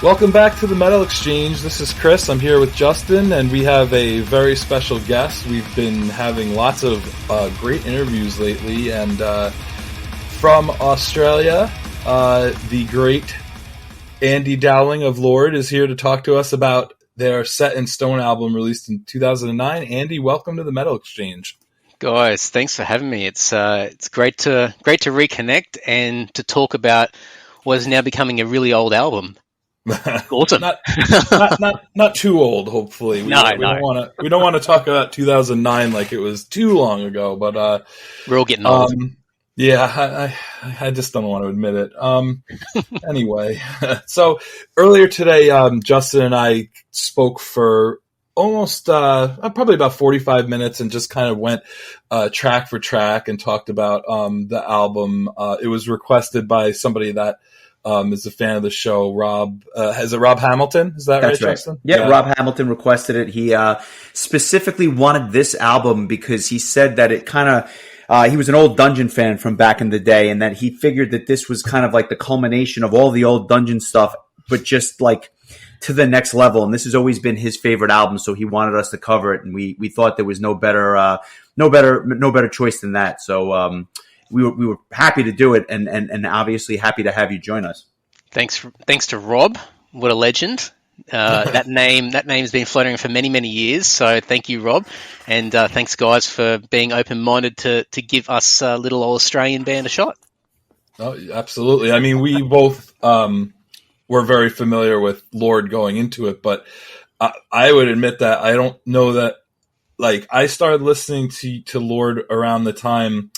Welcome back to the Metal Exchange. This is Chris. I'm here with Justin, and we have a very special guest. We've been having lots of great interviews lately, and from Australia, the great Andy Dowling of Lord is here to talk to us about their Set in Stone album released in 2009. Andy, welcome to the Metal Exchange. Guys, thanks for having me. It's great to reconnect and to talk about what is now becoming a really old album. Awesome. not too old, hopefully. We don't want to talk about 2009 like it was too long ago, but we're all getting old. Yeah, I just don't want to admit it. Anyway, so earlier today, Justin and I spoke for almost probably about 45 minutes and just kind of went track for track and talked about the album. It was requested by somebody that is a fan of the show, Rob. Is it Rob Hamilton? Is that That's right, right, Justin? Yeah, Rob Hamilton requested it. He specifically wanted this album because he said that it kind of, he was an old Dungeon fan from back in the day, and that he figured that this was kind of like the culmination of all the old Dungeon stuff, but just like to the next level. And this has always been his favorite album, so he wanted us to cover it, and we thought there was no better choice than that. So we were happy to do it, and obviously happy to have you join us. Thanks to Rob. What a legend. That name's been floating for many, many years. So thank you, Rob. And thanks, guys, for being open-minded to give us a little old Australian band a shot. Oh, absolutely. I mean, we both were very familiar with Lord going into it, but I would admit that I don't know that, like, I started listening to Lord around the time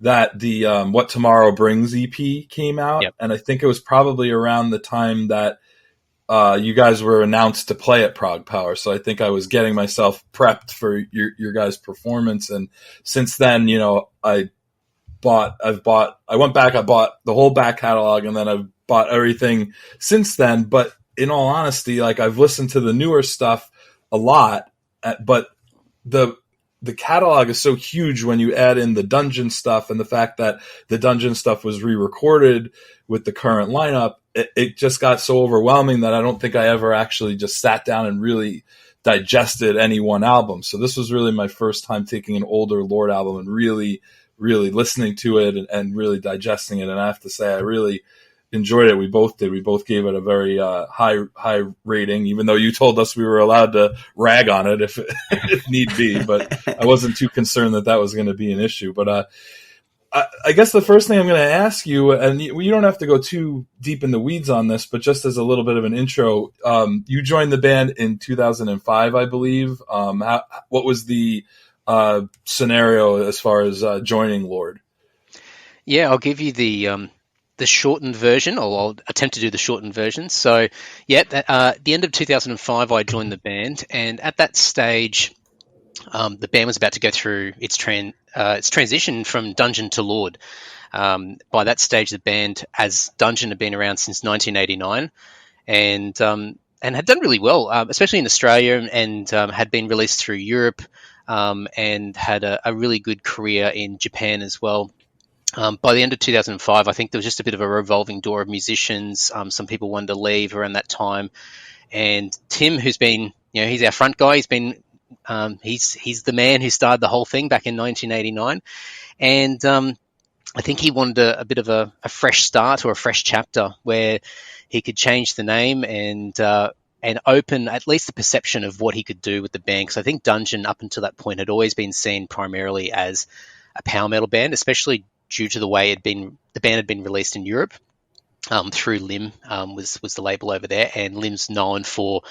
that the What Tomorrow Brings EP came out. Yep. And I think it was probably around the time that you guys were announced to play at Prague Power. So I think I was getting myself prepped for your guys' performance. And since then, you know, I went back, I bought the whole back catalog, and then I've bought everything since then. But in all honesty, like, I've listened to the newer stuff a lot, but the catalog is so huge when you add in the Dungeon stuff, and the fact that the Dungeon stuff was re-recorded with the current lineup, it just got so overwhelming that I don't think I ever actually just sat down and really digested any one album. So this was really my first time taking an older Lord album and really, really listening to it and really digesting it. And I have to say, I really enjoyed it. We both did. We both gave it a very high rating, even though you told us we were allowed to rag on it if need be. But I wasn't too concerned that was going to be an issue. But I guess the first thing I'm going to ask you, and you don't have to go too deep in the weeds on this, but just as a little bit of an intro, you joined the band in 2005, I believe. What was the scenario as far as joining Lord? Yeah, I'll give you the shortened version, or I'll attempt to do the shortened version. So, yeah, at the end of 2005, I joined the band, and at that stage, the band was about to go through its transition from Dungeon to Lord. By that stage, the band, as Dungeon, had been around since 1989, and had done really well, especially in Australia, and had been released through Europe, and had a really good career in Japan as well. By the end of 2005, I think there was just a bit of a revolving door of musicians. Some people wanted to leave around that time, and Tim, who's been, he's our front guy. He's been, he's the man who started the whole thing back in 1989, and I think he wanted a bit of a fresh start or a fresh chapter where he could change the name and open at least the perception of what he could do with the band. Because I think Dungeon, up until that point, had always been seen primarily as a power metal band, especially due to the way the band had been released in Europe through Lim, was the label over there, and Lim's known for,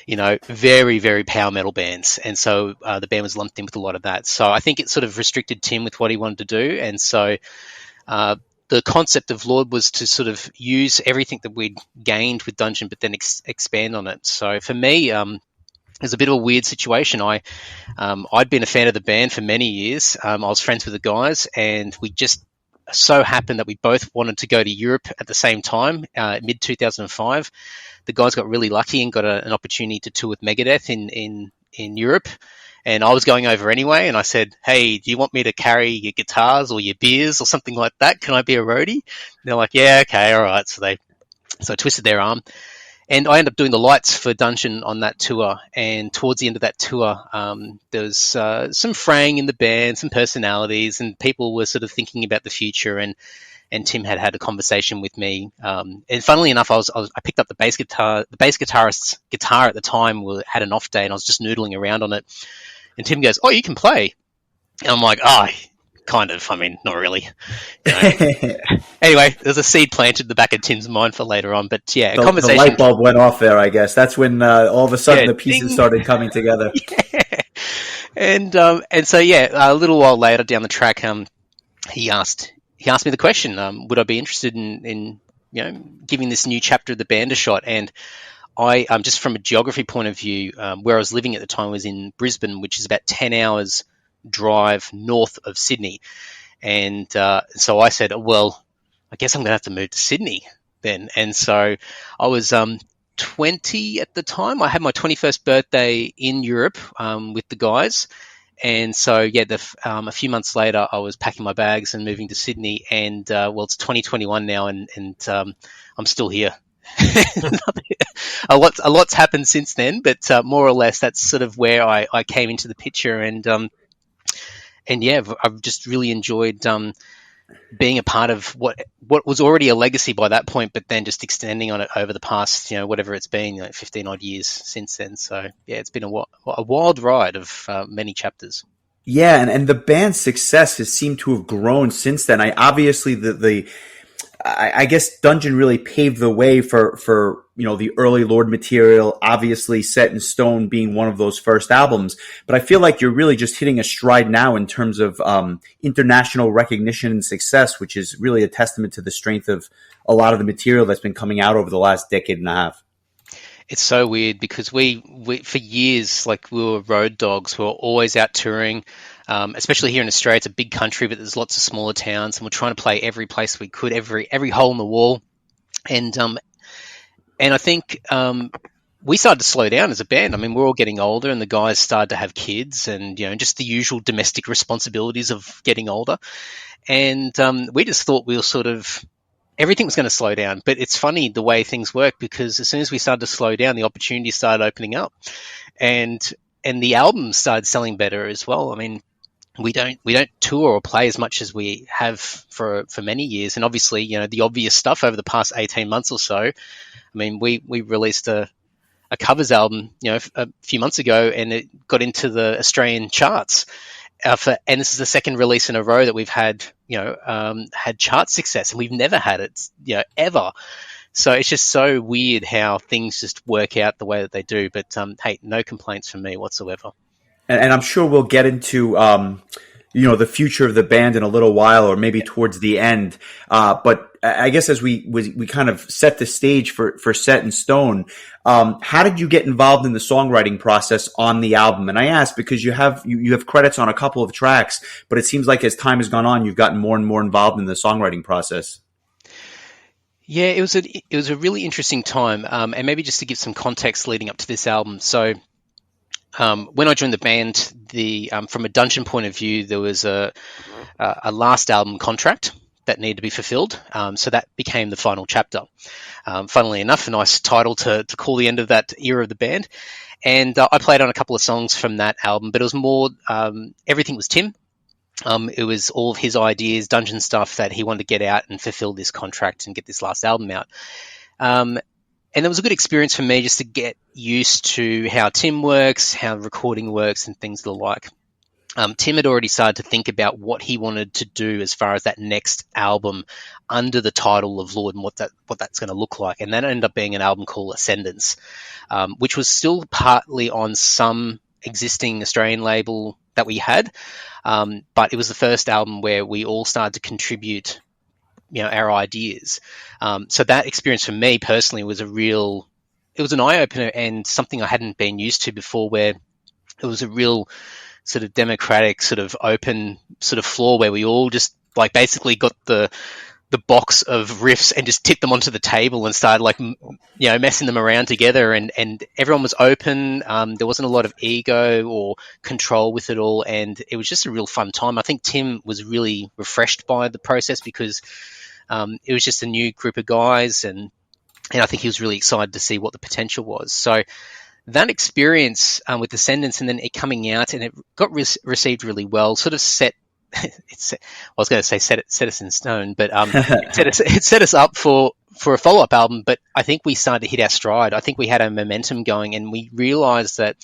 very, very power metal bands, and so the band was lumped in with a lot of that. So I think it sort of restricted Tim with what he wanted to do, and so the concept of Lord was to sort of use everything that we'd gained with Dungeon, but then expand on it. So for me, it was a bit of a weird situation. I'd been a fan of the band for many years. I was friends with the guys, and we just so happened that we both wanted to go to Europe at the same time, mid 2005. The guys got really lucky and got an opportunity to tour with Megadeth in Europe. And I was going over anyway, and I said, "Hey, do you want me to carry your guitars or your beers or something like that? Can I be a roadie?" And they're like, "Yeah, okay, all right." So I twisted their arm, And I ended up doing the lights for Dungeon on that tour. And towards the end of that tour, there was some fraying in the band, some personalities, and people were sort of thinking about the future. And Tim had a conversation with me. And funnily enough, I picked up the bass guitar. The bass guitarist's guitar at the time had an off day, and I was just noodling around on it. And Tim goes, "Oh, you can play." And I'm like, "Oh, kind of. I mean, not really." You know. Anyway, there's a seed planted in the back of Tim's mind for later on. But yeah, a conversation. The light bulb went off there, I guess. That's when all of a sudden the pieces started coming together. Yeah. And so yeah, a little while later down the track, he asked me the question, would I be interested in giving this new chapter of the band a shot? And I, just from a geography point of view, where I was living at the time was in Brisbane, which is about 10 hours drive north of Sydney. And so I said, well, I guess I'm going to have to move to Sydney then. And so I was 20 at the time. I had my 21st birthday in Europe with the guys. And so, yeah, a few months later, I was packing my bags and moving to Sydney. And, well, it's 2021 now, and I'm still here. A lot's happened since then, but more or less that's sort of where I came into the picture. And yeah, I've just really enjoyed being a part of what was already a legacy by that point, but then just extending on it over the past, whatever it's been, 15 odd years since then. So yeah, it's been a wild ride of many chapters. Yeah, and the band's success has seemed to have grown since then. I guess Dungeon really paved the way for the early Lord material, obviously Set in Stone being one of those first albums. But I feel like you're really just hitting a stride now in terms of international recognition and success, which is really a testament to the strength of a lot of the material that's been coming out over the last decade and a half. It's so weird because we for years, like, we were road dogs. We were always out touring, especially here in Australia. It's a big country, but there's lots of smaller towns, and we're trying to play every place we could, every hole in the wall. And I think we started to slow down as a band. I mean, we're all getting older, and the guys started to have kids, and just the usual domestic responsibilities of getting older. And we just thought we were everything was going to slow down. But it's funny the way things work, because as soon as we started to slow down, the opportunities started opening up, and the albums started selling better as well. I mean, we don't tour or play as much as we have for many years, and obviously, the obvious stuff over the past 18 months or so. I mean, we released a covers album, a few months ago, and it got into the Australian charts. And this is the second release in a row that we've had chart success, and we've never had it, ever. So it's just so weird how things just work out the way that they do. But hey, no complaints from me whatsoever. And I'm sure we'll get into the future of the band in a little while, or maybe towards the end. But I guess as we kind of set the stage for Set in Stone, how did you get involved in the songwriting process on the album? And I ask because you have credits on a couple of tracks, but it seems like as time has gone on, you've gotten more and more involved in the songwriting process. Yeah, it was a really interesting time, and maybe just to give some context leading up to this album. So when I joined the band, from a Dungeon point of view, there was a last album contract that needed to be fulfilled. So that became the final chapter. Funnily enough, a nice title to call the end of that era of the band. And I played on a couple of songs from that album, but it was more, everything was Tim. It was all of his ideas, Dungeon stuff that he wanted to get out and fulfill this contract and get this last album out. And it was a good experience for me just to get used to how Tim works, how recording works, and things of the like. Tim had already started to think about what he wanted to do as far as that next album under the title of Lord and what that's going to look like. And that ended up being an album called Ascendance, which was still partly on some existing Australian label that we had. But it was the first album where we all started to contribute our ideas. So that experience for me personally was it was an eye-opener and something I hadn't been used to before, where it was a real sort of democratic, sort of open sort of floor where we all just like basically got the box of riffs and just tipped them onto the table and started messing them around together, and everyone was open. There wasn't a lot of ego or control with it all, and it was just a real fun time. I think Tim was really refreshed by the process because it was just a new group of guys, and and I think he was really excited to see what the potential was. So that experience with Descendants and then it coming out and it got received really well, sort of set. I was going to say set us in stone, but it set us up for a follow-up album. But I think we started to hit our stride. I think we had a momentum going, and we realized that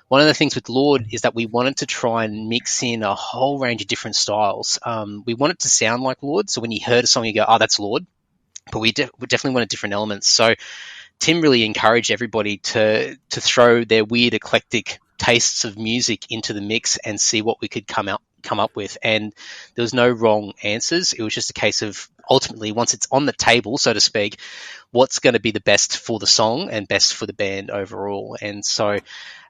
one of the things with Lord is that we wanted to try and mix in a whole range of different styles. We want it to sound like Lord, so when you heard a song, you go, "Oh, that's Lord." But we definitely wanted different elements. So Tim really encouraged everybody to throw their weird, eclectic tastes of music into the mix and see what we could come up with. And there was no wrong answers. It was just a case of ultimately, once it's on the table, so to speak, what's going to be the best for the song and best for the band overall. And so,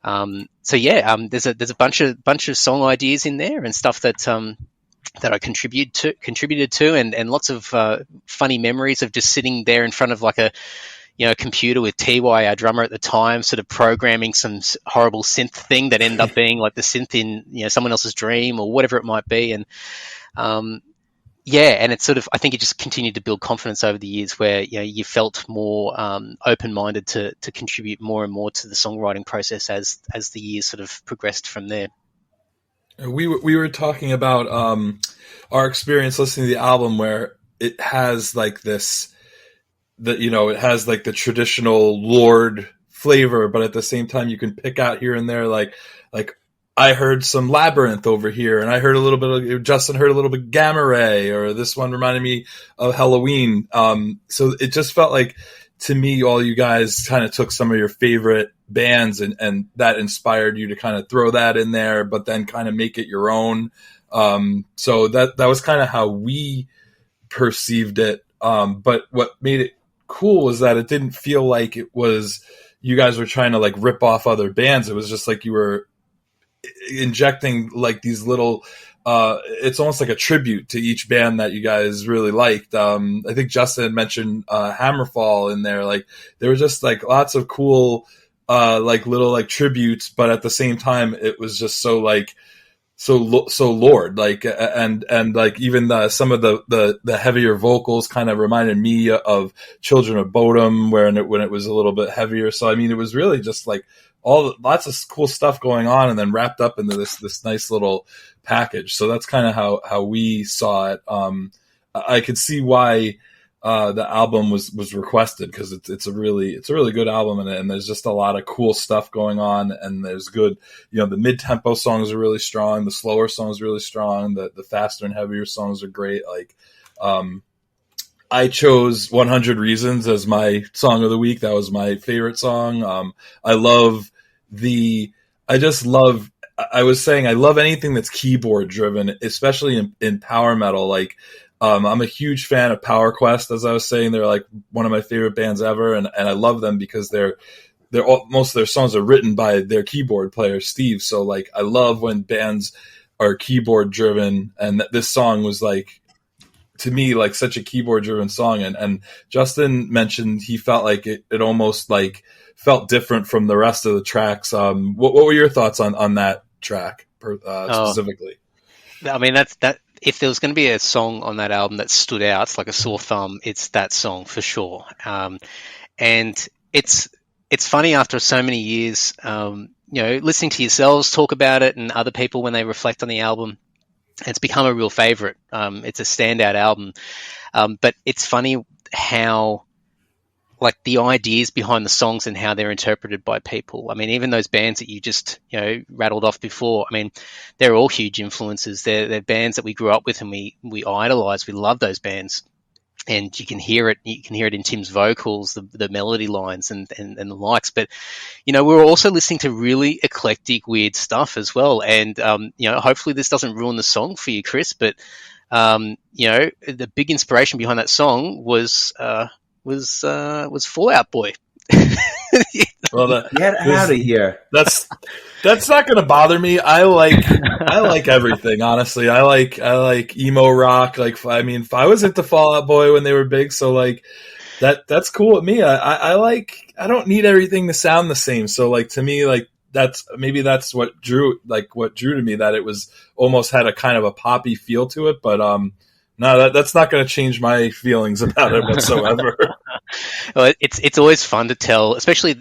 there's a bunch of song ideas in there and stuff that I contributed to, and lots of funny memories of just sitting there in front of like a computer with TY, our drummer at the time, sort of programming some horrible synth thing that ended up being like the synth in someone else's dream or whatever it might be. And and it's sort of, I think it just continued to build confidence over the years where you felt more open-minded to contribute more and more to the songwriting process as the years sort of progressed from there. We were talking about our experience listening to the album where it has like this. It has like the traditional Lord flavor, but at the same time you can pick out here and there like I heard some Labyrinth over here, and I heard a little bit of Justin heard a little bit Gamma Ray, or this one reminded me of Halloween. So it just felt like, to me, all you guys kind of took some of your favorite bands and that inspired you to kind of throw that in there, but then kind of make it your own. So that was kind of how we perceived it. But what made it cool was that it didn't feel like it was you guys were trying to like rip off other bands. It was just like you were injecting like these little it's almost like a tribute to each band that you guys really liked. I think Justin had mentioned Hammerfall in there. Like there were just like lots of cool like little like tributes, but at the same time it was just so like so Lord, like, and like even some of the heavier vocals kind of reminded me of Children of Bodom, when it was a little bit heavier. So I mean, it was really just like lots of cool stuff going on, and then wrapped up into this nice little package. So that's kind of how we saw it. I could see why the album was requested, because it's a really good album, and there's just a lot of cool stuff going on, and there's good, the mid-tempo songs are really strong, the slower songs are really strong, the faster and heavier songs are great. Like I chose 100 Reasons as my song of the week. That was my favorite song. I love anything that's keyboard driven, especially in power metal. Like I'm a huge fan of Power Quest, as I was saying. They're like one of my favorite bands ever, and I love them because most of their songs are written by their keyboard player, Steve. So like I love when bands are keyboard driven, and this song was like, to me, like such a keyboard driven song. And Justin mentioned he felt like it almost like felt different from the rest of the tracks. What were your thoughts on that track specifically? I mean, that if there was going to be a song on that album that stood out like a sore thumb, it's that song for sure. And it's funny, after so many years, listening to yourselves talk about it and other people when they reflect on the album, it's become a real favorite. It's a standout album. But it's funny how, like, the ideas behind the songs and how they're interpreted by people. I mean, even those bands that you just, rattled off before, I mean, they're all huge influences. They're bands that we grew up with and we idolize. We love those bands. And you can hear it. You can hear it in Tim's vocals, the melody lines and the likes. But, we were also listening to really eclectic, weird stuff as well. And, hopefully this doesn't ruin the song for you, Chris. But, the big inspiration behind that song was Fall Out Boy. Well, get out of here. That's not going to bother me. I like everything, honestly. I like emo rock. Like, I mean, I was into Fall Out Boy when they were big, so like that's cool with me. I don't need everything to sound the same. So like, to me, like that's what drew to me, that it was almost had a kind of a poppy feel to it. But no, that's not going to change my feelings about it whatsoever. Well, it's always fun to tell, especially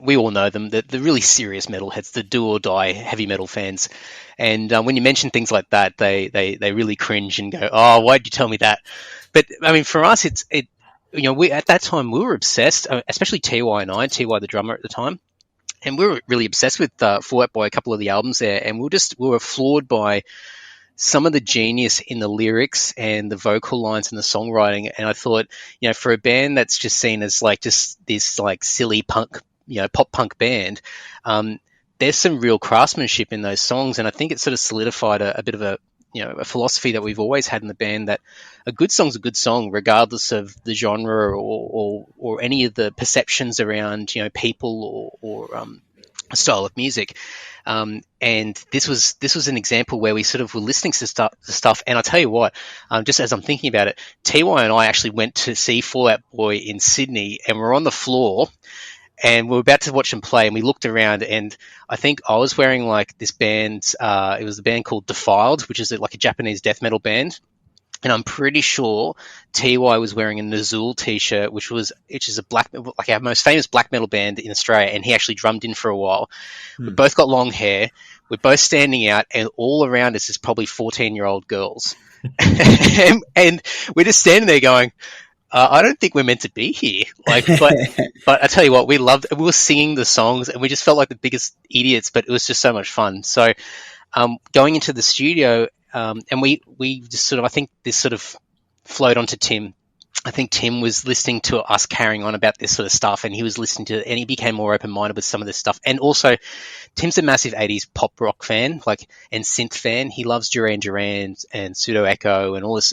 we all know them, the really serious metalheads, the do or die heavy metal fans, and when you mention things like that, they really cringe and go, "Oh, why'd you tell me that?" But I mean, for us, we at that time we were obsessed, especially Ty and I, Ty the drummer at the time, and we were really obsessed with Fall Out Boy, a couple of the albums there, and we were floored by some of the genius in the lyrics and the vocal lines and the songwriting. And I thought, for a band that's just seen as like just this like silly punk, pop punk band, there's some real craftsmanship in those songs. And I think it sort of solidified a bit of a philosophy that we've always had in the band, that a good song's a good song, regardless of the genre or any of the perceptions around, people or style of music. And this was an example where we sort of were listening to stuff. And I'll tell you what, just as I'm thinking about it, TY and I actually went to see Fall Out Boy in Sydney, and we're on the floor and we were about to watch them play, and we looked around, and I think I was wearing like this band, it was a band called Defiled, which is like a Japanese death metal band. And I'm pretty sure TY was wearing a Nazul t-shirt, which is like our most famous black metal band in Australia, and he actually drummed in for a while. We both got long hair. We're both standing out, and all around us is probably 14-year-old girls. and we're just standing there going, I don't think we're meant to be here. But I tell you what, we were singing the songs, and we just felt like the biggest idiots, but it was just so much fun. So going into the studio, and we just sort of, I think this sort of flowed onto Tim. I think Tim was listening to us carrying on about this sort of stuff, and he was listening to it, and he became more open-minded with some of this stuff. And also, Tim's a massive 80s pop rock fan, and synth fan. He loves Duran Duran and Pseudo Echo and all those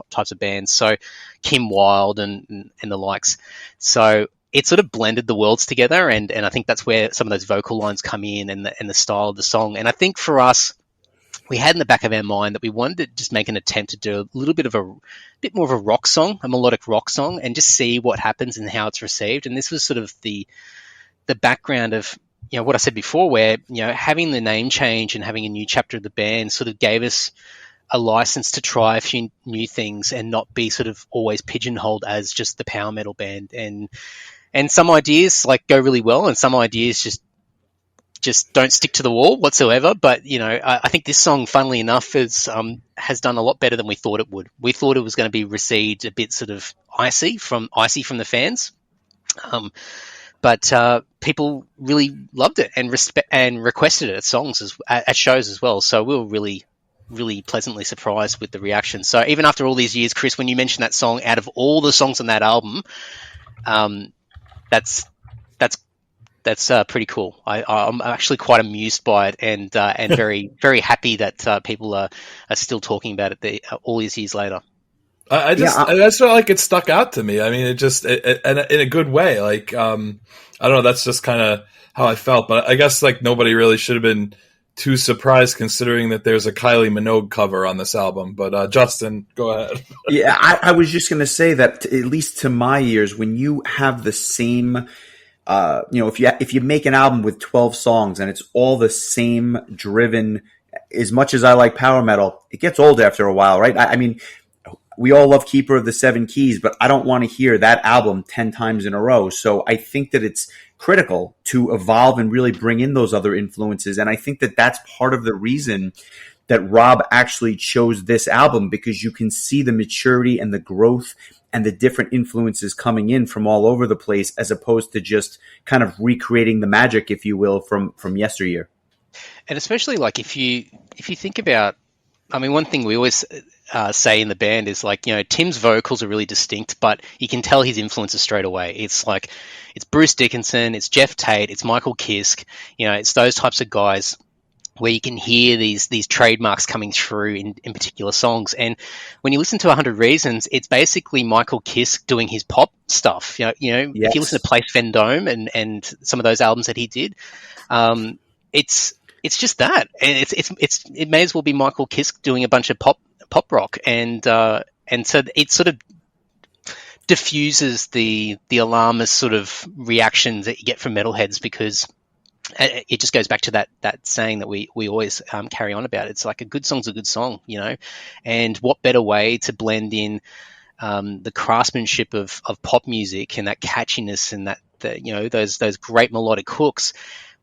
types of bands. So Kim Wilde and the likes. So it sort of blended the worlds together, and I think that's where some of those vocal lines come in, and the style of the song. And I think for us, we had in the back of our mind that we wanted to just make an attempt to do a little bit more of a rock song, a melodic rock song, and just see what happens and how it's received. And this was sort of the background of, what I said before, where, having the name change and having a new chapter of the band sort of gave us a license to try a few new things and not be sort of always pigeonholed as just the power metal band. And some ideas go really well, and some ideas just don't stick to the wall whatsoever. But I think this song, funnily enough, has done a lot better than we thought it would. We thought it was going to be received a bit sort of icy from the fans, but people really loved it and requested it at shows as well. So we were really, really pleasantly surprised with the reaction. So even after all these years, Chris, when you mentioned that song, out of all the songs on that album, that's pretty cool. I'm actually quite amused by it, and very, very happy that people are still talking about it all these years later. I just felt like it stuck out to me. I mean, it in a good way. I don't know. That's just kind of how I felt. But I guess nobody really should have been too surprised, considering that there's a Kylie Minogue cover on this album. But Justin, go ahead. Yeah, I was just going to say that, at least to my ears, when you have the same. If you make an album with 12 songs and it's all the same driven, as much as I like power metal, it gets old after a while, right? I mean, we all love Keeper of the Seven Keys, but I don't want to hear that album 10 times in a row. So I think that it's critical to evolve and really bring in those other influences. And I think that that's part of the reason that Rob actually chose this album, because you can see the maturity and the growth and the different influences coming in from all over the place, as opposed to just kind of recreating the magic, if you will, from yesteryear. And especially if you think about, I mean, one thing we always say in the band is Tim's vocals are really distinct, but you can tell his influences straight away. It's it's Bruce Dickinson, it's Jeff Tate, it's Michael Kiske, it's those types of guys where you can hear these trademarks coming through in particular songs. And when you listen to 100 Reasons, it's basically Michael Kiske doing his pop stuff. Yes. If you listen to Place Vendome and some of those albums that he did, it's just that. And it may as well be Michael Kiske doing a bunch of pop rock. And so it sort of diffuses the alarmist sort of reactions that you get from metalheads, because it just goes back to that saying that we always carry on about. It's like a good song's a good song, and what better way to blend in the craftsmanship of pop music and that catchiness and those great melodic hooks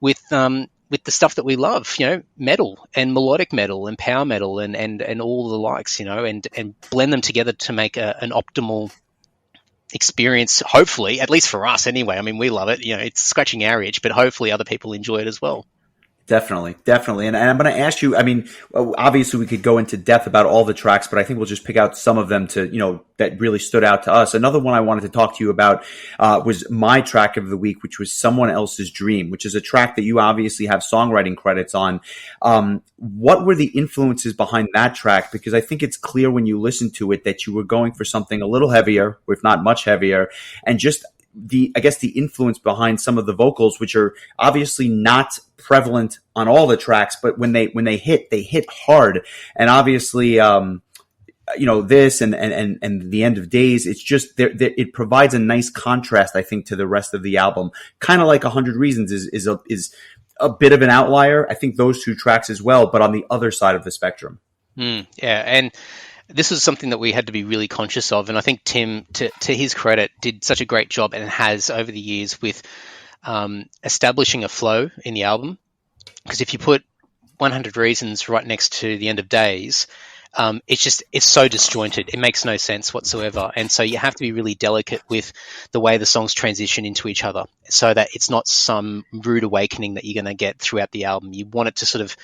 with the stuff that we love, metal and melodic metal and power metal and all the likes, and blend them together to make an optimal experience, hopefully, at least for us anyway. I mean, we love it. It's scratching our itch, but hopefully other people enjoy it as well. Definitely. And I'm going to ask you, I mean, obviously we could go into depth about all the tracks, but I think we'll just pick out some of them that really stood out to us. Another one I wanted to talk to you about was my track of the week, which was Someone Else's Dream, which is a track that you obviously have songwriting credits on. What were the influences behind that track? Because I think it's clear when you listen to it that you were going for something a little heavier, if not much heavier, and just the influence behind some of the vocals, which are obviously not prevalent on all the tracks, but when they hit hard. And obviously, this and the End of Days, it's just it provides a nice contrast, I think, to the rest of the album. Kind of like 100 Reasons is a bit of an outlier. I think those two tracks as well, but on the other side of the spectrum. Yeah, and this was something that we had to be really conscious of, and I think Tim, to his credit, did such a great job and has over the years with establishing a flow in the album. Because if you put 100 Reasons right next to The End of Days, it's so disjointed. It makes no sense whatsoever. And so you have to be really delicate with the way the songs transition into each other so that it's not some rude awakening that you're going to get throughout the album. You want it to sort of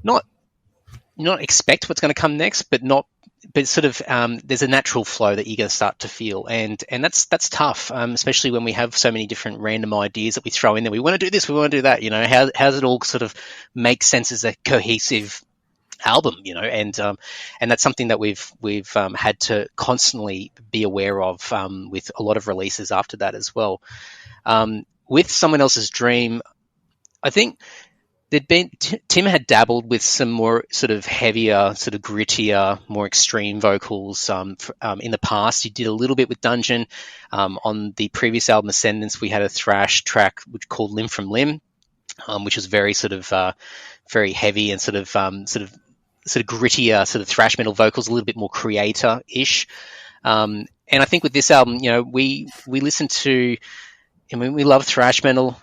not expect what's going to come next, but sort of there's a natural flow that you're going to start to feel, and that's tough, especially when we have so many different random ideas that we throw in there. We want to do this, we want to do that. How does it all sort of make sense as a cohesive album? And that's something that we've had to constantly be aware of with a lot of releases after that as well. With Someone Else's Dream, I think Tim had dabbled with some more sort of heavier, sort of grittier, more extreme vocals in the past. He did a little bit with Dungeon. On the previous album, Ascendance, we had a thrash track called Limb from Limb, which was very sort of very heavy and sort of grittier, sort of thrash metal vocals, a little bit more creator-ish. And I think with this album, we listen to. I mean, we love thrash metal.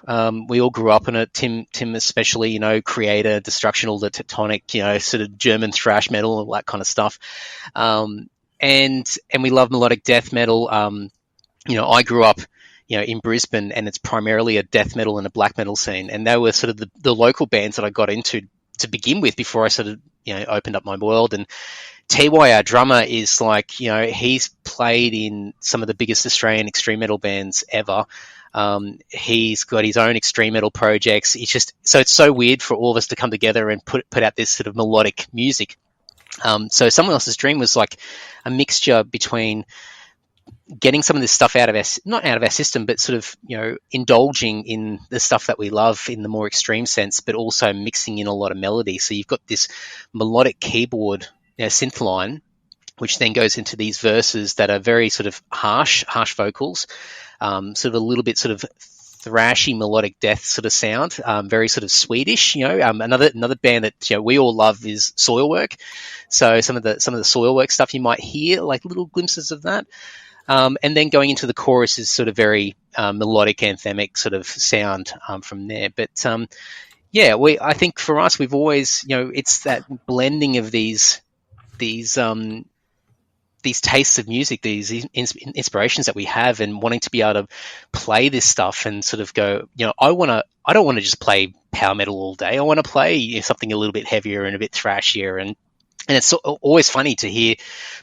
We all grew up in it. Tim especially, Creator, Destruction, all the Tectonic, sort of German thrash metal, all that kind of stuff. And we love melodic death metal. I grew up, in Brisbane, and it's primarily a death metal and a black metal scene. And they were sort of the local bands that I got into to begin with before I sort of, opened up my world. And TY, our drummer, is like, he's played in some of the biggest Australian extreme metal bands ever. He's got his own extreme metal projects. It's so weird for all of us to come together and put out this sort of melodic music. So Someone Else's Dream was like a mixture between getting some of this stuff not out of our system, but sort of, indulging in the stuff that we love in the more extreme sense, but also mixing in a lot of melody. So you've got this melodic keyboard synth line, which then goes into these verses that are very sort of harsh vocals, sort of a little bit sort of thrashy melodic death sort of sound, very sort of Swedish. Another band that we all love is Soilwork. So some of the Soilwork stuff you might hear like little glimpses of that, and then going into the chorus is sort of very melodic anthemic sort of sound from there. But I think for us we've always it's that blending of these tastes of music, these inspirations that we have, and wanting to be able to play this stuff and sort of go, I don't want to just play power metal all day. I want to play something a little bit heavier and a bit thrashier. And it's always funny to hear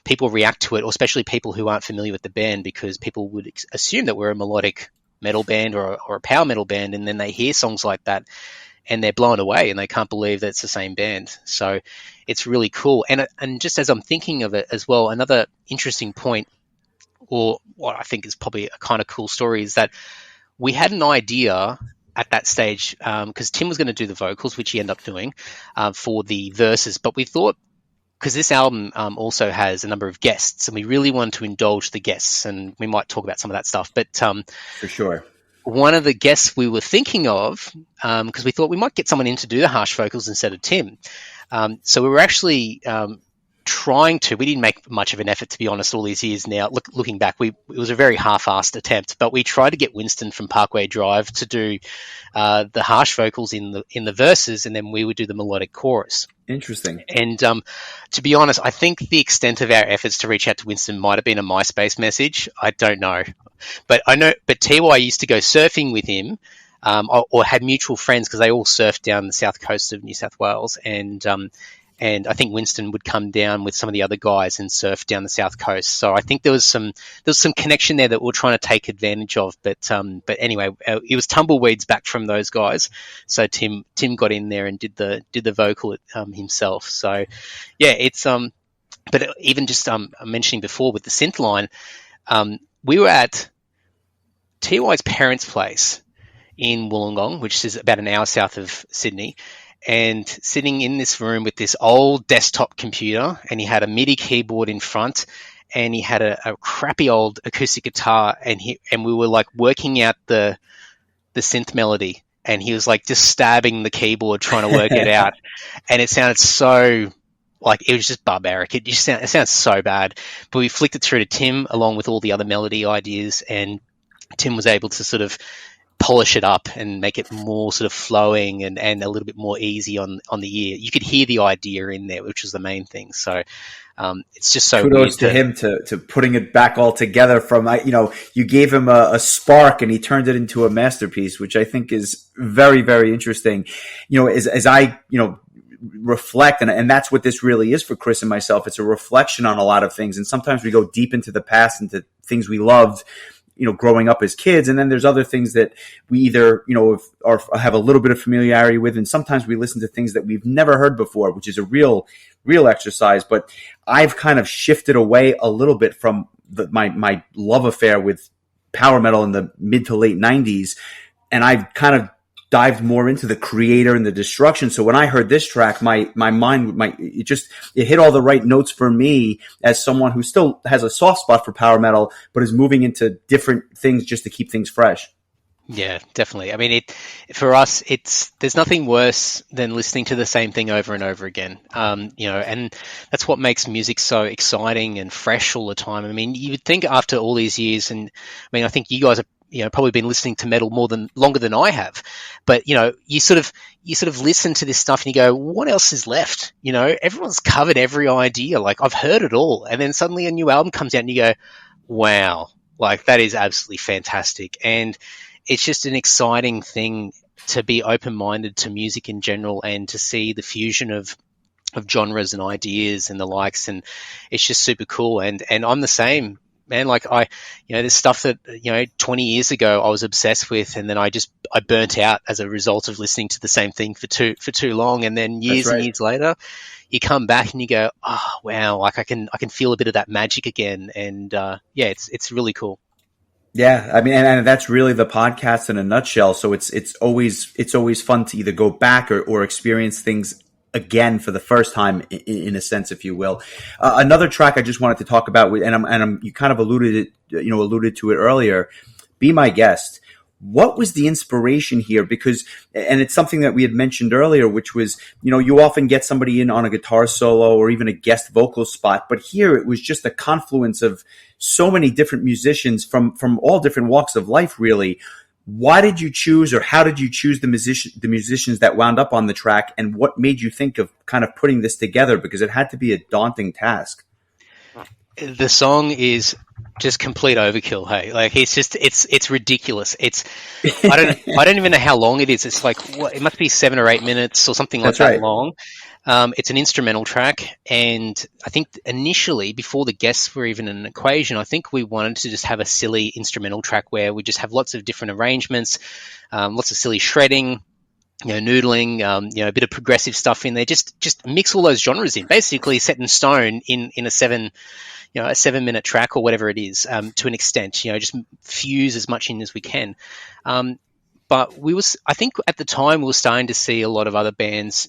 people react to it, or especially people who aren't familiar with the band, because people would assume that we're a melodic metal band or a power metal band, and then they hear songs like that and they're blown away and they can't believe that it's the same band. So it's really cool. And just as I'm thinking of it as well, another interesting point, or what I think is probably a kind of cool story, is that we had an idea at that stage, because Tim was going to do the vocals, which he ended up doing for the verses, but we thought, because this album also has a number of guests, and we really wanted to indulge the guests, and we might talk about some of that stuff. But for sure, one of the guests we were thinking of, because we thought we might get someone in to do the harsh vocals instead of Tim. So we were actually trying to. We didn't make much of an effort, to be honest, all these years now. Looking back, it was a very half-assed attempt, but we tried to get Winston from Parkway Drive to do the harsh vocals in the verses, and then we would do the melodic chorus. Interesting. And to be honest, I think the extent of our efforts to reach out to Winston might have been a MySpace message. I don't know. But I know, but TY used to go surfing with him, or had mutual friends because they all surfed down the south coast of New South Wales, and I think Winston would come down with some of the other guys and surf down the south coast. So I think there was some connection there that we're trying to take advantage of. But anyway, it was tumbleweeds back from those guys. So Tim got in there and did the vocal himself. So yeah, it's But even just mentioning before with the synth line, we were at TY's parents' place in Wollongong, which is about an hour south of Sydney, and sitting in this room with this old desktop computer, and he had a MIDI keyboard in front, and he had a crappy old acoustic guitar, and we were like working out the synth melody, and he was like just stabbing the keyboard trying to work it out, and it sounded so like it was just barbaric. It sounds so bad. But we flicked it through to Tim along with all the other melody ideas, and Tim was able to sort of polish it up and make it more sort of flowing and a little bit more easy on the ear. You could hear the idea in there, which was the main thing. So it's just so kudos to him to putting it back all together from, you gave him a spark and he turned it into a masterpiece, which I think is very, very interesting. As I, reflect, and that's what this really is for Chris and myself. It's a reflection on a lot of things. And sometimes we go deep into the past, into things we loved, growing up as kids. And then there's other things that we either, have a little bit of familiarity with. And sometimes we listen to things that we've never heard before, which is a real exercise. But I've kind of shifted away a little bit from my love affair with power metal in the mid to late 90s. And I've kind of dived more into the creator and the destruction. So when I heard this track, my mind, it hit all the right notes for me as someone who still has a soft spot for power metal, but is moving into different things just to keep things fresh. Yeah, definitely. I mean, for us, there's nothing worse than listening to the same thing over and over again. And that's what makes music so exciting and fresh all the time. I mean, you would think after all these years, and I mean, I think you guys have probably been listening to metal longer than I have, but you sort of listen to this stuff and you go, what else is left? Everyone's covered every idea. Like, I've heard it all, and then suddenly a new album comes out and you go, wow, like that is absolutely fantastic. And it's just an exciting thing to be open-minded to music in general and to see the fusion of genres and ideas and the likes, and it's just super cool. And I'm the same, man. Like there's stuff that 20 years ago I was obsessed with, and then I burnt out as a result of listening to the same thing for too long. And then years and years later, you come back and you go, oh wow, like I can feel a bit of that magic again. And it's really cool. Yeah, I mean, and that's really the podcast in a nutshell. So it's always fun to either go back or experience things again for the first time, in a sense, if you will. Another track I just wanted to talk about, and you kind of alluded to it earlier. Be My Guest. What was the inspiration here? Because, and it's something that we had mentioned earlier, which was, you often get somebody in on a guitar solo or even a guest vocal spot, but here it was just a confluence of so many different musicians from all different walks of life, really. Why did you choose, or how did you choose the musicians that wound up on the track, and what made you think of kind of putting this together? Because it had to be a daunting task. The song is just complete overkill. Hey, like it's ridiculous. I don't even know how long it is. It's like it must be 7 or 8 minutes or something like that long. It's an instrumental track, and I think initially, before the guests were even an equation, I think we wanted to just have a silly instrumental track where we just have lots of different arrangements, lots of silly shredding, noodling, a bit of progressive stuff in there. Just mix all those genres in, basically set in stone in a 7-minute track or whatever it is, to an extent. Just fuse as much in as we can. But I think at the time we were starting to see a lot of other bands,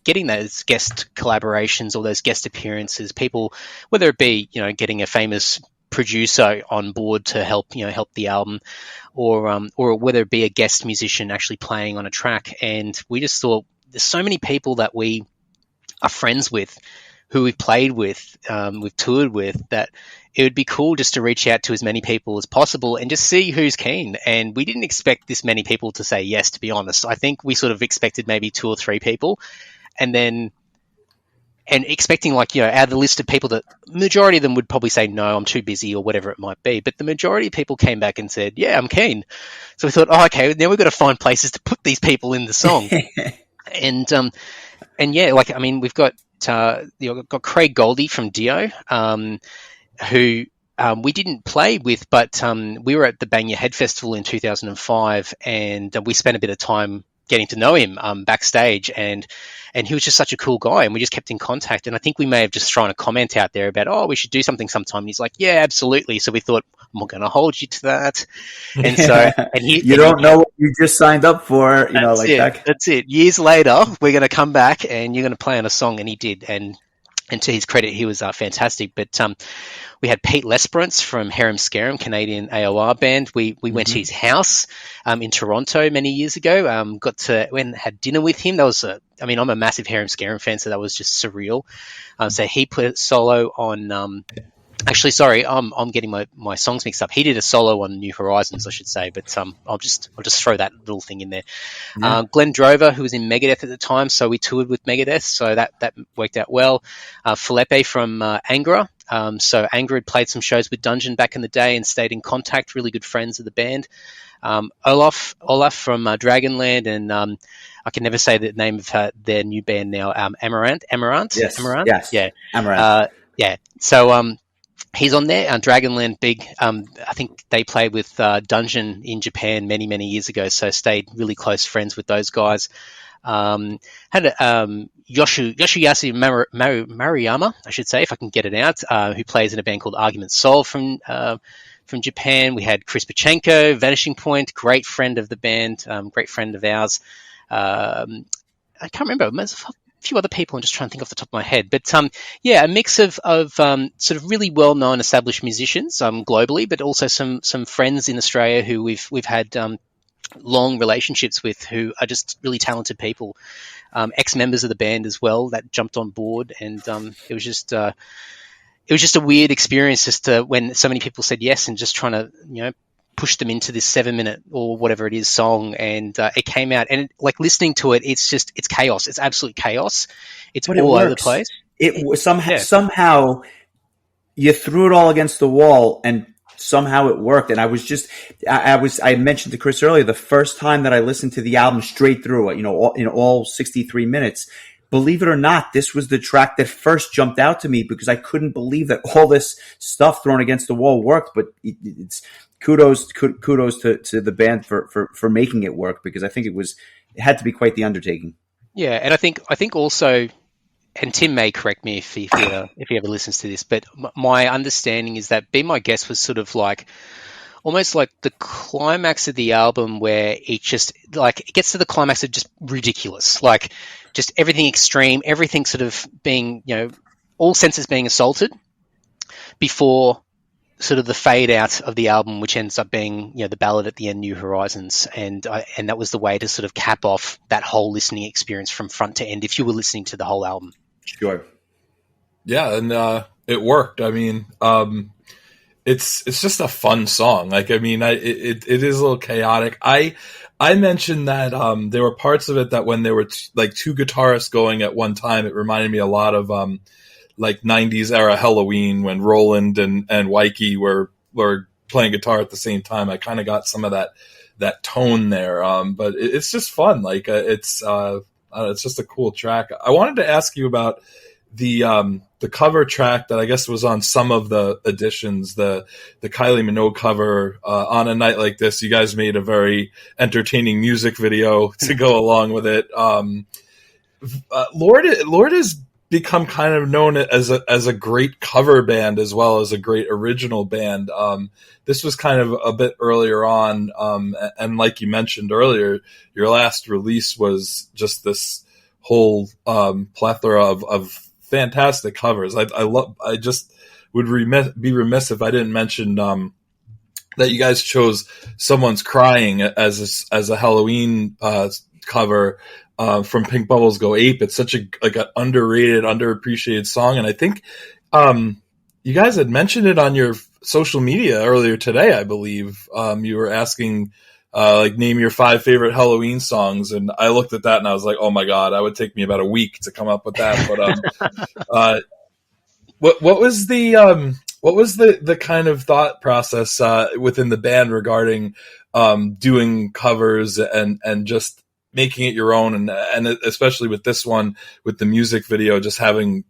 getting those guest collaborations or those guest appearances. People, whether it be, getting a famous producer on board to help the album, or whether it be a guest musician actually playing on a track. And we just thought, there's so many people that we are friends with. who we've played with, we've toured with, that it would be cool just to reach out to as many people as possible and just see who's keen. And we didn't expect this many people to say yes, to be honest. I think we sort of expected maybe 2 or 3 people, and expecting, like, out of the list of people, that majority of them would probably say no, I'm too busy or whatever it might be. But the majority of people came back and said, yeah, I'm keen. So we thought, okay, now we've got to find places to put these people in the song. and yeah, like, I mean, we've got got Craig Goldie from Dio, who we didn't play with, but we were at the Bang Your Head Festival in 2005, and we spent a bit of time getting to know him backstage, and he was just such a cool guy, and we just kept in contact. And I think we may have just thrown a comment out there about, we should do something sometime. And he's like, yeah, absolutely. So we thought, I'm not going to hold you to that. And so, and you don't know what you just signed up for, that. That's it. Years later, we're going to come back and you're going to play on a song. And he did. And to his credit, he was fantastic. But we had Pete Lesperance from Harem Scarum, Canadian AOR band. We went to his house in Toronto many years ago. Went and had dinner with him. That was I'm a massive Harem Scarum fan, so that was just surreal. So he put a solo on. Actually, sorry, I'm getting my songs mixed up. He did a solo on New Horizons, I should say, but I'll just throw that little thing in there. Yeah. Glenn Drover, who was in Megadeth at the time, so we toured with Megadeth, so that worked out well. Felipe from Angra. So Angra had played some shows with Dungeon back in the day and stayed in contact, really good friends of the band. Olaf from Dragonland, and I can never say the name of their new band now, Amaranth. Yes. Amaranth? Yes. Yeah. Amaranth. Yeah. So he's on there. Dragonland, big. I think they played with Dungeon in Japan many, many years ago, so stayed really close friends with those guys. Had Yoshiyasu Maruyama, I should say, if I can get it out, who plays in a band called Argument Soul from Japan. We had Chris Pachenko, Vanishing Point, great friend of the band, great friend of ours. I can't remember. There's a few other people I'm just trying to think off the top of my head. But yeah, a mix of sort of really well-known established musicians globally, but also some friends in Australia who we've had long relationships with, who are just really talented people. Ex-members of the band as well that jumped on board, and it was just a weird experience, just to, when so many people said yes, and just trying to push them into this 7-minute or whatever it is song, and it came out, and listening to it, it's chaos. It's absolute chaos. It's all over the place. Somehow you threw it all against the wall, and somehow it worked. And I mentioned to Chris earlier, the first time that I listened to the album straight through, in all 63 minutes, believe it or not, this was the track that first jumped out to me, because I couldn't believe that all this stuff thrown against the wall worked. But it's kudos to the band for making it work, because I think it had to be quite the undertaking. Yeah. And I think also, and Tim may correct me if he ever listens to this, but my understanding is that Be My Guest was sort of almost like the climax of the album, where it just it gets to the climax of just ridiculous, just everything extreme, everything sort of being, all senses being assaulted, before sort of the fade out of the album, which ends up being, the ballad at the end, New Horizons. And that was the way to sort of cap off that whole listening experience from front to end, if you were listening to the whole album. Sure. Yeah, and it worked. I mean, it's just a fun song. It is a little chaotic. I mentioned that there were parts of it that when there were two guitarists going at one time, it reminded me a lot of 90s era Halloween, when Roland and Wyke were playing guitar at the same time. I kind of got some of that tone there. But it's just fun. It's just a cool track. I wanted to ask you about the cover track that I guess was on some of the editions, the Kylie Minogue cover, On a Night Like This. You guys made a very entertaining music video to go along with it. Lord has become kind of known as a great cover band as well as a great original band. This was kind of a bit earlier on, and like you mentioned earlier, your last release was just this whole plethora of fantastic covers. I just would be remiss if I didn't mention that you guys chose Someone's Crying as a Halloween cover. from Pink Bubbles Go Ape. It's such an underrated, underappreciated song, and I think you guys had mentioned it on your social media earlier today. I believe you were asking name your 5 favorite Halloween songs, and I looked at that and I was like, oh my god, that would take me about a week to come up with that. But what was the kind of thought process within the band regarding doing covers and just making it your own, and especially with this one, with the music video, just having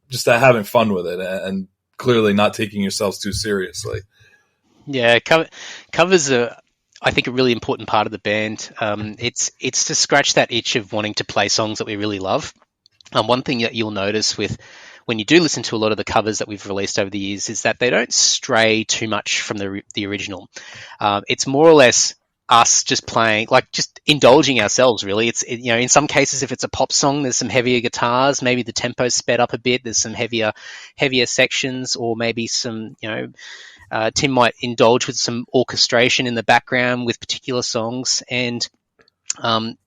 fun with it and clearly not taking yourselves too seriously? Yeah, covers are, I think, a really important part of the band. It's to scratch that itch of wanting to play songs that we really love. One thing that you'll notice when you do listen to a lot of the covers that we've released over the years is that they don't stray too much from the original. It's more or less us just playing, just indulging ourselves, really. It's in some cases, if it's a pop song, there's some heavier guitars, maybe the tempo's sped up a bit, there's some heavier sections, or maybe some, Tim might indulge with some orchestration in the background with particular songs. And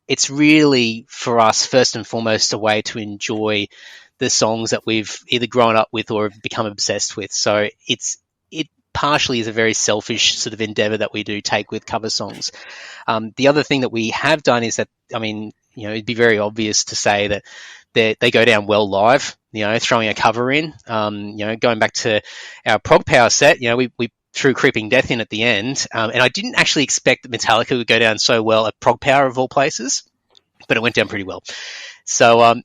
it's really, for us, first and foremost, a way to enjoy the songs that we've either grown up with or have become obsessed with. So it partially is a very selfish sort of endeavor that we do take with cover songs. The other thing that we have done is that, it'd be very obvious to say that they go down well live, throwing a cover in, going back to our Prog Power set, we threw Creeping Death in at the end. And I didn't actually expect that Metallica would go down so well at Prog Power of all places, but it went down pretty well. So,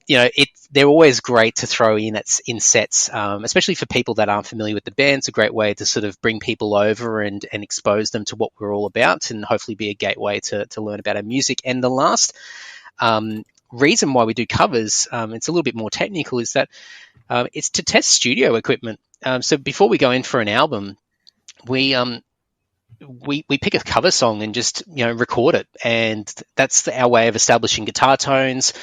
they're always great to throw in sets, especially for people that aren't familiar with the band. It's a great way to sort of bring people over and expose them to what we're all about, and hopefully be a gateway to learn about our music. And the last reason why we do covers, it's a little bit more technical, is that it's to test studio equipment. So before we go in for an album, we pick a cover song and just record it, and that's our way of establishing guitar tones,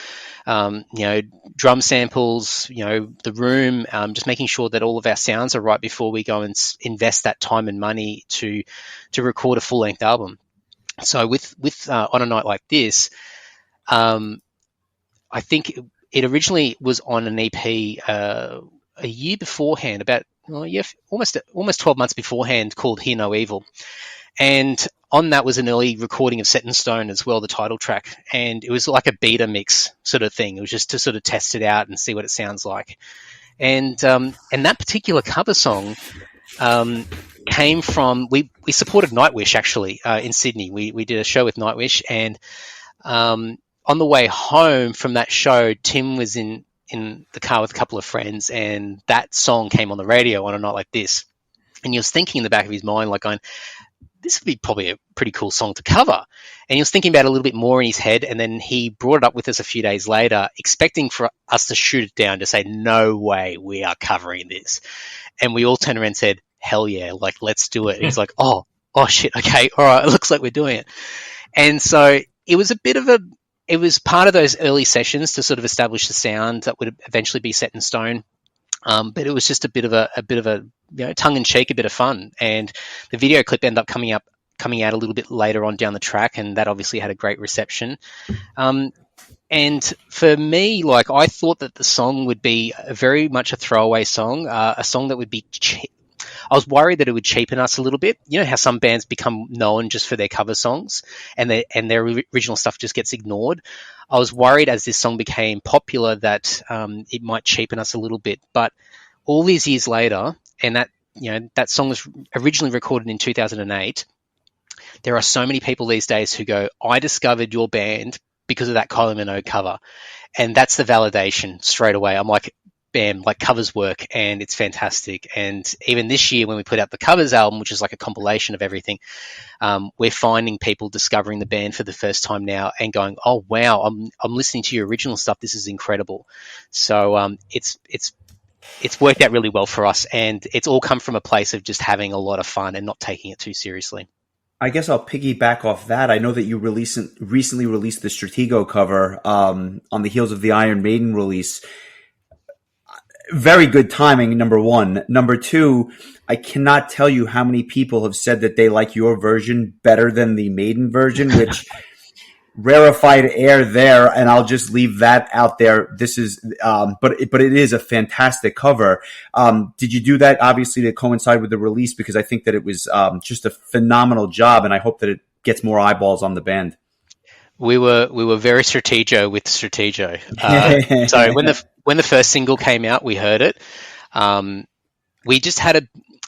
drum samples, the room, just making sure that all of our sounds are right before we go and invest that time and money to record a full length album. So with On a Night Like This, I think it originally was on an EP a year beforehand, almost 12 months beforehand, called Hear No Evil. And on that was an early recording of Set in Stone as well, the title track. And it was like a beta mix sort of thing. It was just to sort of test it out and see what it sounds like. And that particular cover song came from, we supported Nightwish, actually, in Sydney. We did a show with Nightwish, and on the way home from that show, Tim was in the car with a couple of friends, and that song came on the radio, On a Night Like This. And he was thinking in the back of his mind, going, this would be probably a pretty cool song to cover. And he was thinking about it a little bit more in his head, and then he brought it up with us a few days later, expecting for us to shoot it down, to say, no way, we are covering this. And we all turned around and said, hell yeah, let's do it. And he's like, oh shit, okay, all right, it looks like we're doing it. And so it was it was part of those early sessions to sort of establish the sound that would eventually be set in stone. But it was just a bit of a tongue in cheek, a bit of fun. And the video clip ended up coming out a little bit later on down the track, and that obviously had a great reception. And for me, I thought that the song would be very much a throwaway song, a song that would be I was worried that it would cheapen us a little bit. You know how some bands become known just for their cover songs, and their original stuff just gets ignored. I was worried as this song became popular that it might cheapen us a little bit. But all these years later, and that song was originally recorded in 2008, there are so many people these days who go, I discovered your band because of that Kylie Minogue cover. And that's the validation straight away. I'm like, bam, covers work, and it's fantastic. And even this year when we put out the covers album, which is like a compilation of everything, we're finding people discovering the band for the first time now and going, oh wow, I'm listening to your original stuff, this is incredible. So it's worked out really well for us, and it's all come from a place of just having a lot of fun and not taking it too seriously. I guess I'll piggyback off that. I know that you recently released the Stratego cover on the heels of the Iron Maiden release. Very good timing, number one. Number two, I cannot tell you how many people have said that they like your version better than the Maiden version, which rarefied air there, and I'll just leave that out there. This is, but it is a fantastic cover. Did you do that obviously to coincide with the release? Because I think that it was just a phenomenal job, and I hope that it gets more eyeballs on the band. We were very strategio with strategio. So when the first single came out, we heard it. We just had a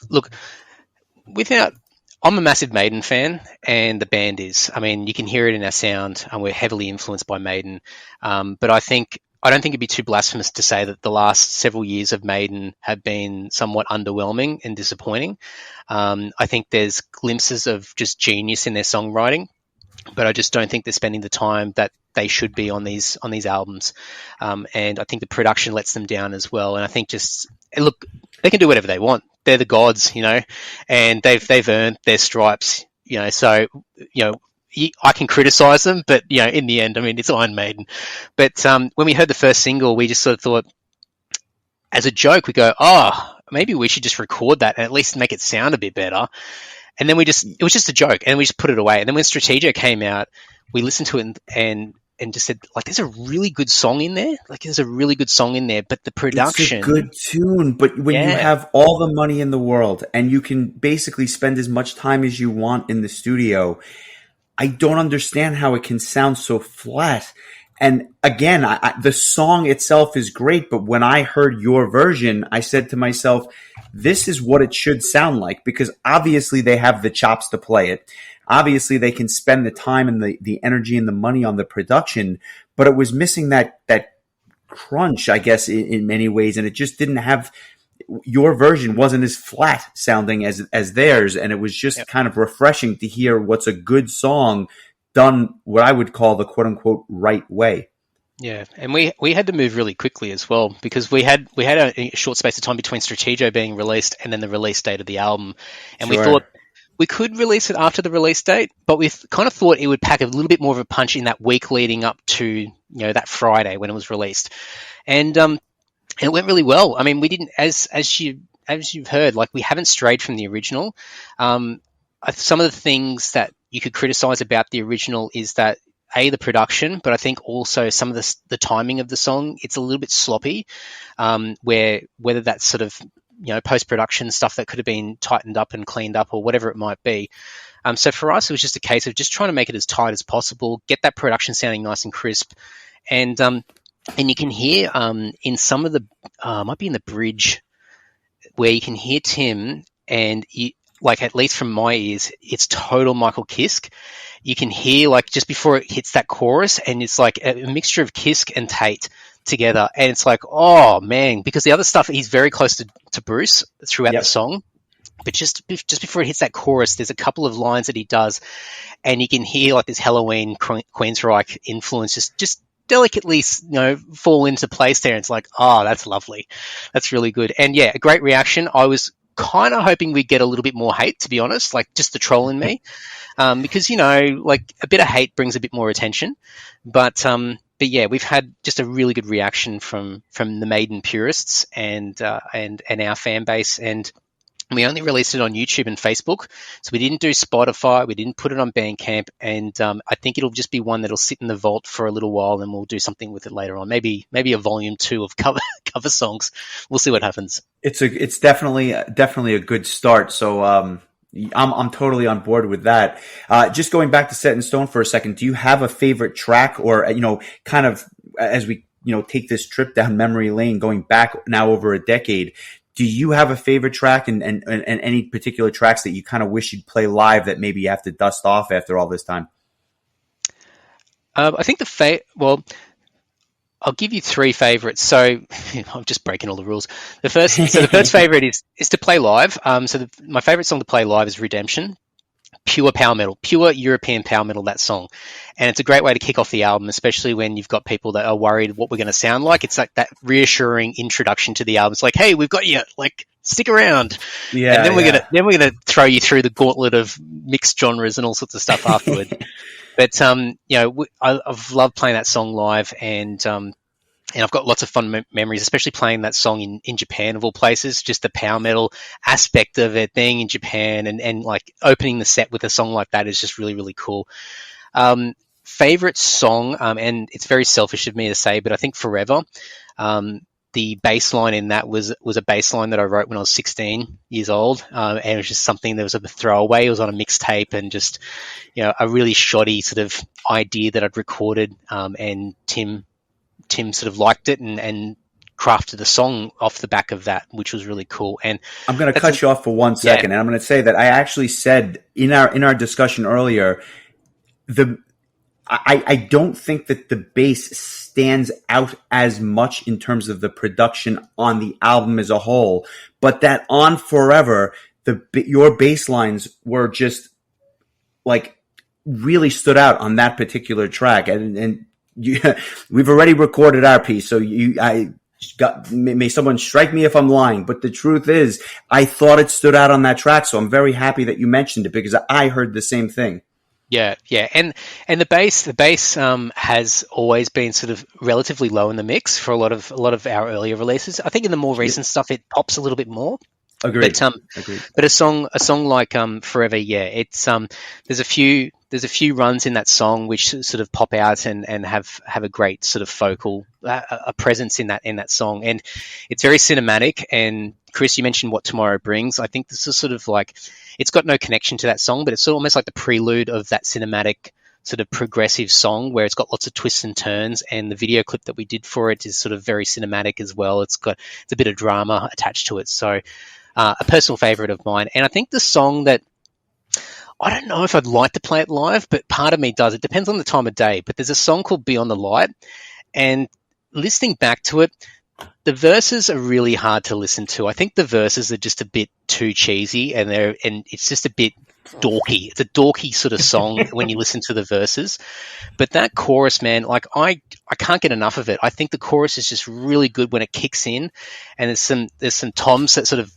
look without. I'm a massive Maiden fan, and the band is. I mean, you can hear it in our sound, and we're heavily influenced by Maiden. But I don't think it'd be too blasphemous to say that the last several years of Maiden have been somewhat underwhelming and disappointing. I think there's glimpses of just genius in their songwriting, but I just don't think they're spending the time that they should be on these albums. And I think the production lets them down as well. And I think look, they can do whatever they want. They're the gods, and they've earned their stripes, So, I can criticize them, but in the end, I mean, it's Iron Maiden. But when we heard the first single, we just sort of thought, as a joke, we go, oh, maybe we should just record that and at least make it sound a bit better. And then it was just a joke, and we just put it away. And then when Strategia came out, we listened to it and just said, like, there's a really good song in there. But the production... It's a good tune, but when you have all the money in the world and you can basically spend as much time as you want in the studio, I don't understand how it can sound so flat. And again, the song itself is great, but when I heard your version, I said to myself, this is what it should sound like, because obviously they have the chops to play it. Obviously they can spend the time and the energy and the money on the production, but it was missing that crunch, I guess, in many ways. And it just didn't have, your version wasn't as flat sounding as theirs. And it was just kind of refreshing to hear what's a good song done what I would call the quote unquote right way. Yeah, and we had to move really quickly as well, because we had a short space of time between Strategia being released and then the release date of the album. And we thought we could release it after the release date, but we kind of thought it would pack a little bit more of a punch in that week leading up to, that Friday when it was released. And it went really well. I mean, we didn't, as you've heard, like, we haven't strayed from the original. Some of the things that you could criticize about the original is that, the production, but I think also some of the timing of the song, it's a little bit sloppy, whether that's sort of, post-production stuff that could have been tightened up and cleaned up or whatever it might be. So for us, it was just a case of just trying to make it as tight as possible, get that production sounding nice and crisp. And you can hear in some of the, might be in the bridge, where you can hear Tim, and like, at least from my ears, it's total Michael Kiske. You can hear, like, just before it hits that chorus, and it's like a mixture of Kiske and Tate together. And it's like, oh man, because the other stuff, he's very close to Bruce throughout the song. But just before it hits that chorus, there's a couple of lines that he does, and you can hear, like, this Halloween Queensryche influence just delicately, fall into place there. And it's like, oh, that's lovely. That's really good. And yeah, a great reaction. I was kind of hoping we'd get a little bit more hate, to be honest, like, just the troll in me, because, like, a bit of hate brings a bit more attention. But yeah, we've had just a really good reaction from the Maiden purists and our fan base. And we only released it on YouTube and Facebook, so we didn't do Spotify, we didn't put it on Bandcamp, and I think it'll just be one that'll sit in the vault for a little while, and we'll do something with it later on. Maybe a volume 2 of cover songs. We'll see what happens. It's definitely a good start. So I'm totally on board with that. Just going back to Set in Stone for a second, do you have a favorite track, or kind of as we take this trip down memory lane, going back now over a decade? Do you have a favorite track and any particular tracks that you kind of wish you'd play live that maybe you have to dust off after all this time? I think well, I'll give you 3 favorites. So I'm just breaking all the rules. The first favorite is to play live. My favorite song to play live is Redemption. Pure power metal, pure European power metal, that song. And it's a great way to kick off the album, especially when you've got people that are worried what we're going to sound like. It's like that reassuring introduction to the album. It's like, hey, we've got you, like, stick around. Yeah. And then we're gonna throw you through the gauntlet of mixed genres and all sorts of stuff afterward. But I've loved playing that song live, and I've got lots of fun memories, especially playing that song in Japan, of all places. Just the power metal aspect of it, being in Japan and like opening the set with a song like that is just really, really cool. favorite song, and it's very selfish of me to say, but I think Forever. The bass line in that was a bass line that I wrote when I was 16 years old, and it was just something that was a throwaway. It was on a mixtape, and just a really shoddy sort of idea that I'd recorded, and Tim sort of liked it and crafted a song off the back of that, which was really cool. And I'm going to cut you off for 1 second, and I'm going to say that I actually said in our discussion earlier, I don't think that the bass stands out as much in terms of the production on the album as a whole, but that on Forever, your bass lines were just like really stood out on that particular track, and we've already recorded our piece, so may someone strike me if I'm lying, but the truth is, I thought it stood out on that track, so I'm very happy that you mentioned it because I heard the same thing. Yeah, and the bass has always been sort of relatively low in the mix for a lot of our earlier releases. I think in the more recent stuff it pops a little bit more. Agreed. But a song like Forever, it's there's a few runs in that song which sort of pop out and have a great sort of focal a presence in that song, and it's very cinematic. And Chris, you mentioned What Tomorrow Brings. I think this is sort of like, it's got no connection to that song, but it's almost like the prelude of that cinematic sort of progressive song where it's got lots of twists and turns, and the video clip that we did for it is sort of very cinematic as well. It's a bit of drama attached to it. So a personal favorite of mine. And I think the song that, I don't know if I'd like to play it live, but part of me does. It depends on the time of day. But there's a song called Beyond the Light, and listening back to it, the verses are really hard to listen to. I think the verses are just a bit too cheesy, and it's just a bit dorky. It's a dorky sort of song when you listen to the verses. But that chorus, man, like I can't get enough of it. I think the chorus is just really good when it kicks in, and there's some toms that sort of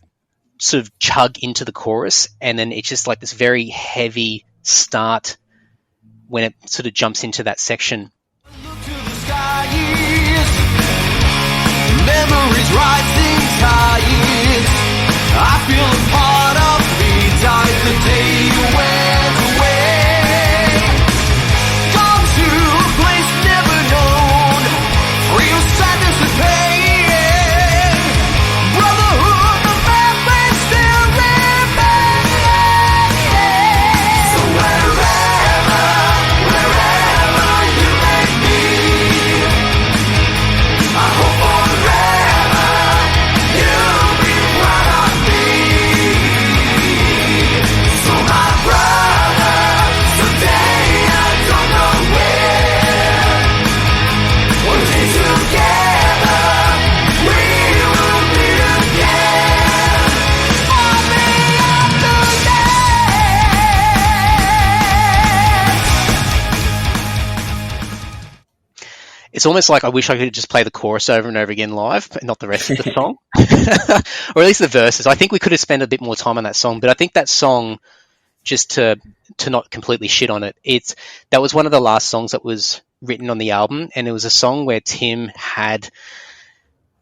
chug into the chorus, and then it's just like this very heavy start when it sort of jumps into that section. Memories rising tides. I feel a part of me died the day you went away. Gone to a place never known, free of sadness and pain. Brotherhood, the family still remains. So wherever you may be, I hope forever you'll be proud of me. So my brother, today I don't know where. One day together we will meet again. On the other end. It's almost like I wish I could just play the chorus over and over again live, but not the rest of the song. Or at least the verses. I think we could have spent a bit more time on that song, but I think that song, just to not completely shit on it, that was one of the last songs that was written on the album, and it was a song where Tim had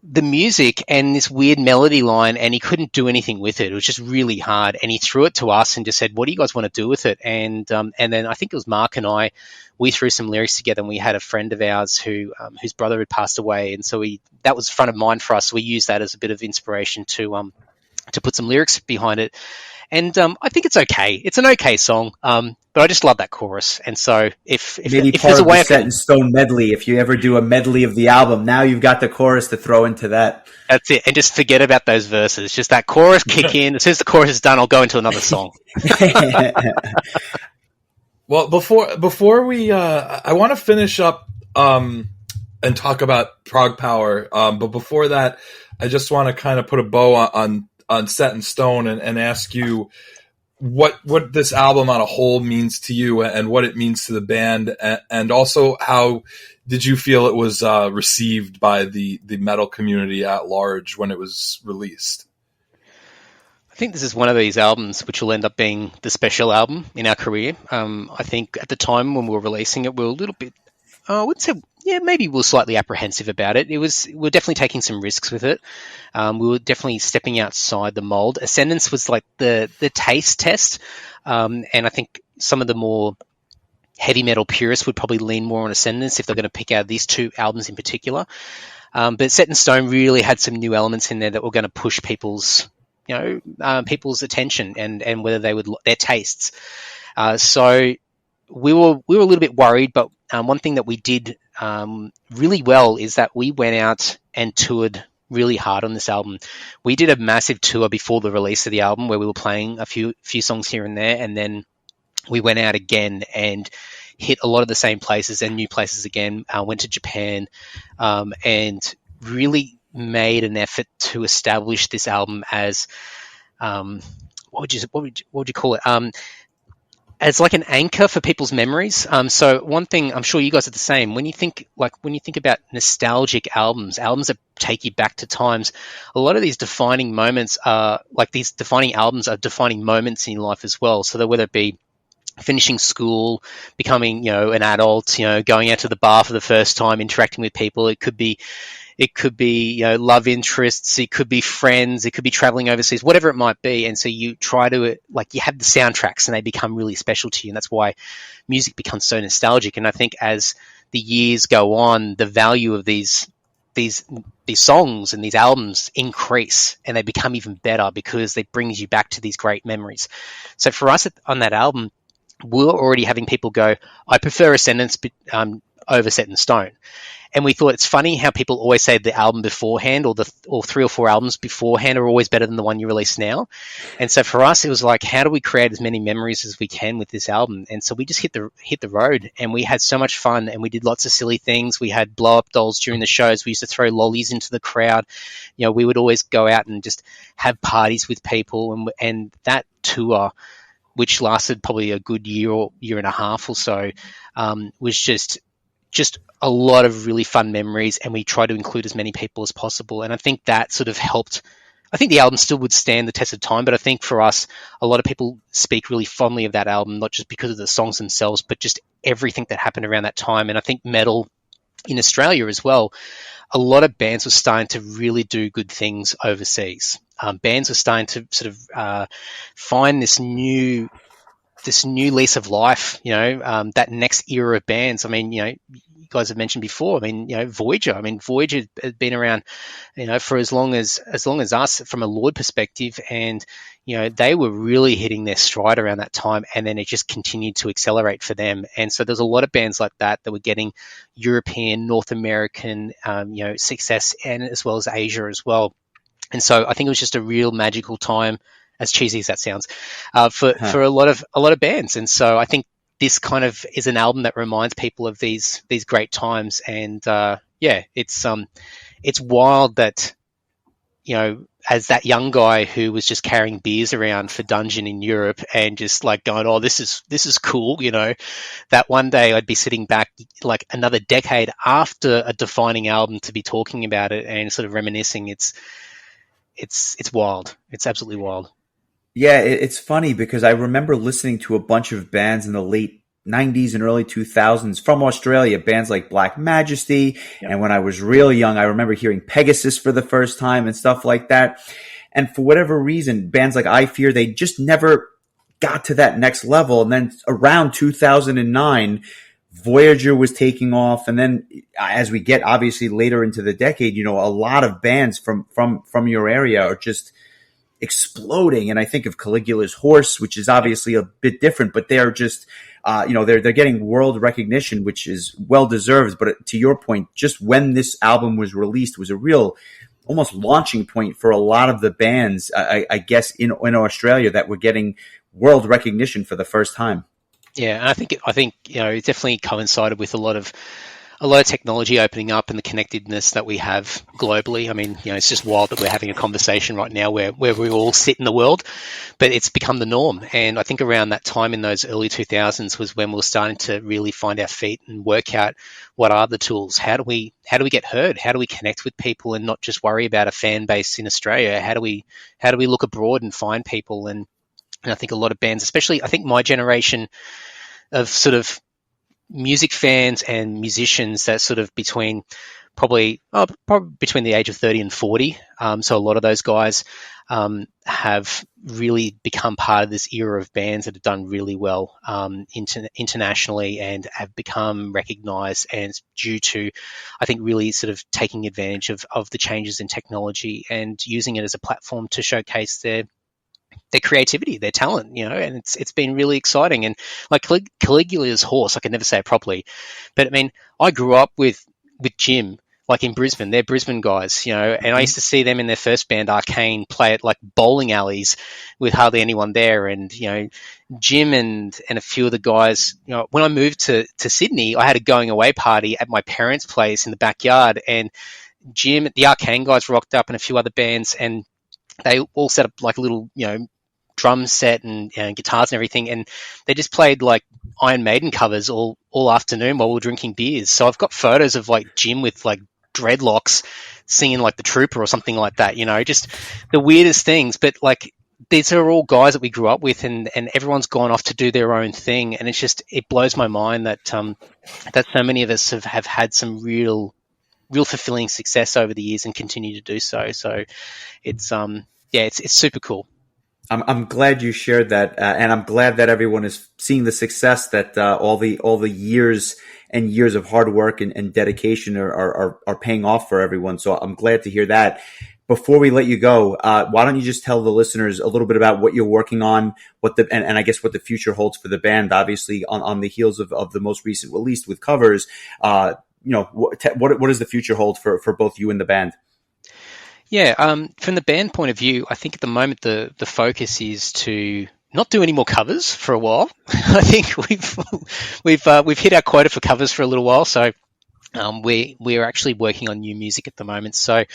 the music and this weird melody line, and he couldn't do anything with it. It was just really hard, and he threw it to us and just said, "What do you guys want to do with it?" And then I think it was Mark and I. We threw some lyrics together, and we had a friend of ours whose brother had passed away, and so that was front of mind for us. So we used that as a bit of inspiration to put some lyrics behind it. And I think it's okay. It's an okay song, but I just love that chorus. And so if Maybe if part there's a of way the Set in Stone medley, if you ever do a medley of the album, now you've got the chorus to throw into that. That's it, and just forget about those verses. Just that chorus kick in. As soon as the chorus is done, I'll go into another song. Well, before we, I want to finish up and talk about Prog Power. But before that, I just want to kind of put a bow on Set in Stone and ask you what this album on a whole means to you and what it means to the band, and also how did you feel it was received by the metal community at large when it was released? I think this is one of these albums which will end up being the special album in our career. I think at the time when we were releasing it, we were a little bit, I wouldn't say, yeah, maybe we were slightly apprehensive about it. We were definitely taking some risks with it. We were definitely stepping outside the mold. Ascendance was like the taste test. And I think some of the more heavy metal purists would probably lean more on Ascendance if they're going to pick out these two albums in particular. But Set in Stone really had some new elements in there that were going to push people's people's attention and whether they would their tastes. So we were a little bit worried, but one thing that we did really well is that we went out and toured really hard on this album. We did a massive tour before the release of the album where we were playing a few songs here and there, and then we went out again and hit a lot of the same places and new places again. Went to Japan and really made an effort to establish this album as what would you call it? As like an anchor for people's memories. So one thing, I'm sure you guys are the same. When you think about nostalgic albums that take you back to times, a lot of these defining moments are like these defining albums are defining moments in your life as well. So that whether it be finishing school, becoming, an adult, going out to the bar for the first time, interacting with people. It could be, love interests. It could be friends. It could be traveling overseas, whatever it might be. And so you try to, you have the soundtracks and they become really special to you. And that's why music becomes so nostalgic. And I think as the years go on, the value of these songs and these albums increase and they become even better because they brings you back to these great memories. So for us on that album, we're already having people go, I prefer Ascendance over Set in Stone. And we thought it's funny how people always say the album beforehand or 3 or 4 albums beforehand are always better than the one you release now. And so for us, it was like, how do we create as many memories as we can with this album? And so we just hit the road and we had so much fun and we did lots of silly things. We had blow up dolls during the shows. We used to throw lollies into the crowd. We would always go out and just have parties with people. And that tour, which lasted probably a good year or year and a half or so, was just a lot of really fun memories, and we tried to include as many people as possible. And I think that sort of helped. I think the album still would stand the test of time, but I think for us, a lot of people speak really fondly of that album, not just because of the songs themselves, but just everything that happened around that time. And I think metal in Australia as well, a lot of bands were starting to really do good things overseas. Bands were starting to sort of find this new lease of life, that next era of bands. I mean, you guys have mentioned before, Voyager. Voyager had been around, for as long as us from a Lord perspective. And, they were really hitting their stride around that time. And then it just continued to accelerate for them. And so there's a lot of bands like that were getting European, North American, success, and as well as Asia as well. And so I think it was just a real magical time, as cheesy as that sounds, for a lot of bands. And so I think this kind of is an album that reminds people of these great times. And it's wild that, as that young guy who was just carrying beers around for Dungeon in Europe and just like going, oh, this is cool, that one day I'd be sitting back like another decade after a defining album to be talking about it and sort of reminiscing. It's wild. It's absolutely wild. Yeah, it's funny because I remember listening to a bunch of bands in the late 90s and early 2000s from Australia, bands like Black Majesty. Yep. And when I was real young, I remember hearing Pegasus for the first time and stuff like that. And for whatever reason, bands like I Fear, they just never got to that next level. And then around 2009, Voyager was taking off. And then as we get obviously later into the decade, a lot of bands from your area are just exploding. And I think of Caligula's Horse, which is obviously a bit different, but they are just, they're getting world recognition, which is well deserved. But to your point, just when this album was released was a real almost launching point for a lot of the bands, I guess, in Australia that were getting world recognition for the first time. Yeah. And I think, it definitely coincided with a lot of technology opening up and the connectedness that we have globally. It's just wild that we're having a conversation right now where we all sit in the world, but it's become the norm. And I think around that time in those early 2000s was when we were starting to really find our feet and work out what are the tools. How do we get heard? How do we connect with people and not just worry about a fan base in Australia? How do we look abroad and find people? And I think a lot of bands, especially I think my generation of sort of music fans and musicians that sort of probably between the age of 30 and 40. So a lot of those guys have really become part of this era of bands that have done really well internationally and have become recognized, and due to, I think, really sort of taking advantage of the changes in technology and using it as a platform to showcase their creativity, their talent, and it's been really exciting. And like Caligula's Horse, I can never say it properly, but I mean, I grew up with Jim, like in Brisbane. They're Brisbane guys, and I used to see them in their first band, Arcane, play at like bowling alleys with hardly anyone there. And, Jim and a few of the guys, when I moved to Sydney, I had a going away party at my parents' place in the backyard, and Jim, the Arcane guys, rocked up, and a few other bands, and they all set up like a little, drum set and guitars and everything, and they just played like Iron Maiden covers all afternoon while we were drinking beers. So I've got photos of like Jim with like dreadlocks singing like the Trooper or something like that, just the weirdest things. But like, these are all guys that we grew up with, and everyone's gone off to do their own thing, and it blows my mind that that so many of us have had some real fulfilling success over the years and continue to do so. So it's it's super cool. I'm glad you shared that, and I'm glad that everyone is seeing the success that all the years and years of hard work and dedication are paying off for everyone. So I'm glad to hear that. Before we let you go, why don't you just tell the listeners a little bit about what you're working on, and I guess what the future holds for the band? Obviously, on the heels of the most recent release with covers, what does the future hold for both you and the band? Yeah, from the band point of view, I think at the moment the focus is to not do any more covers for a while. I think we've hit our quota for covers for a little while, so we're actually working on new music at the moment. So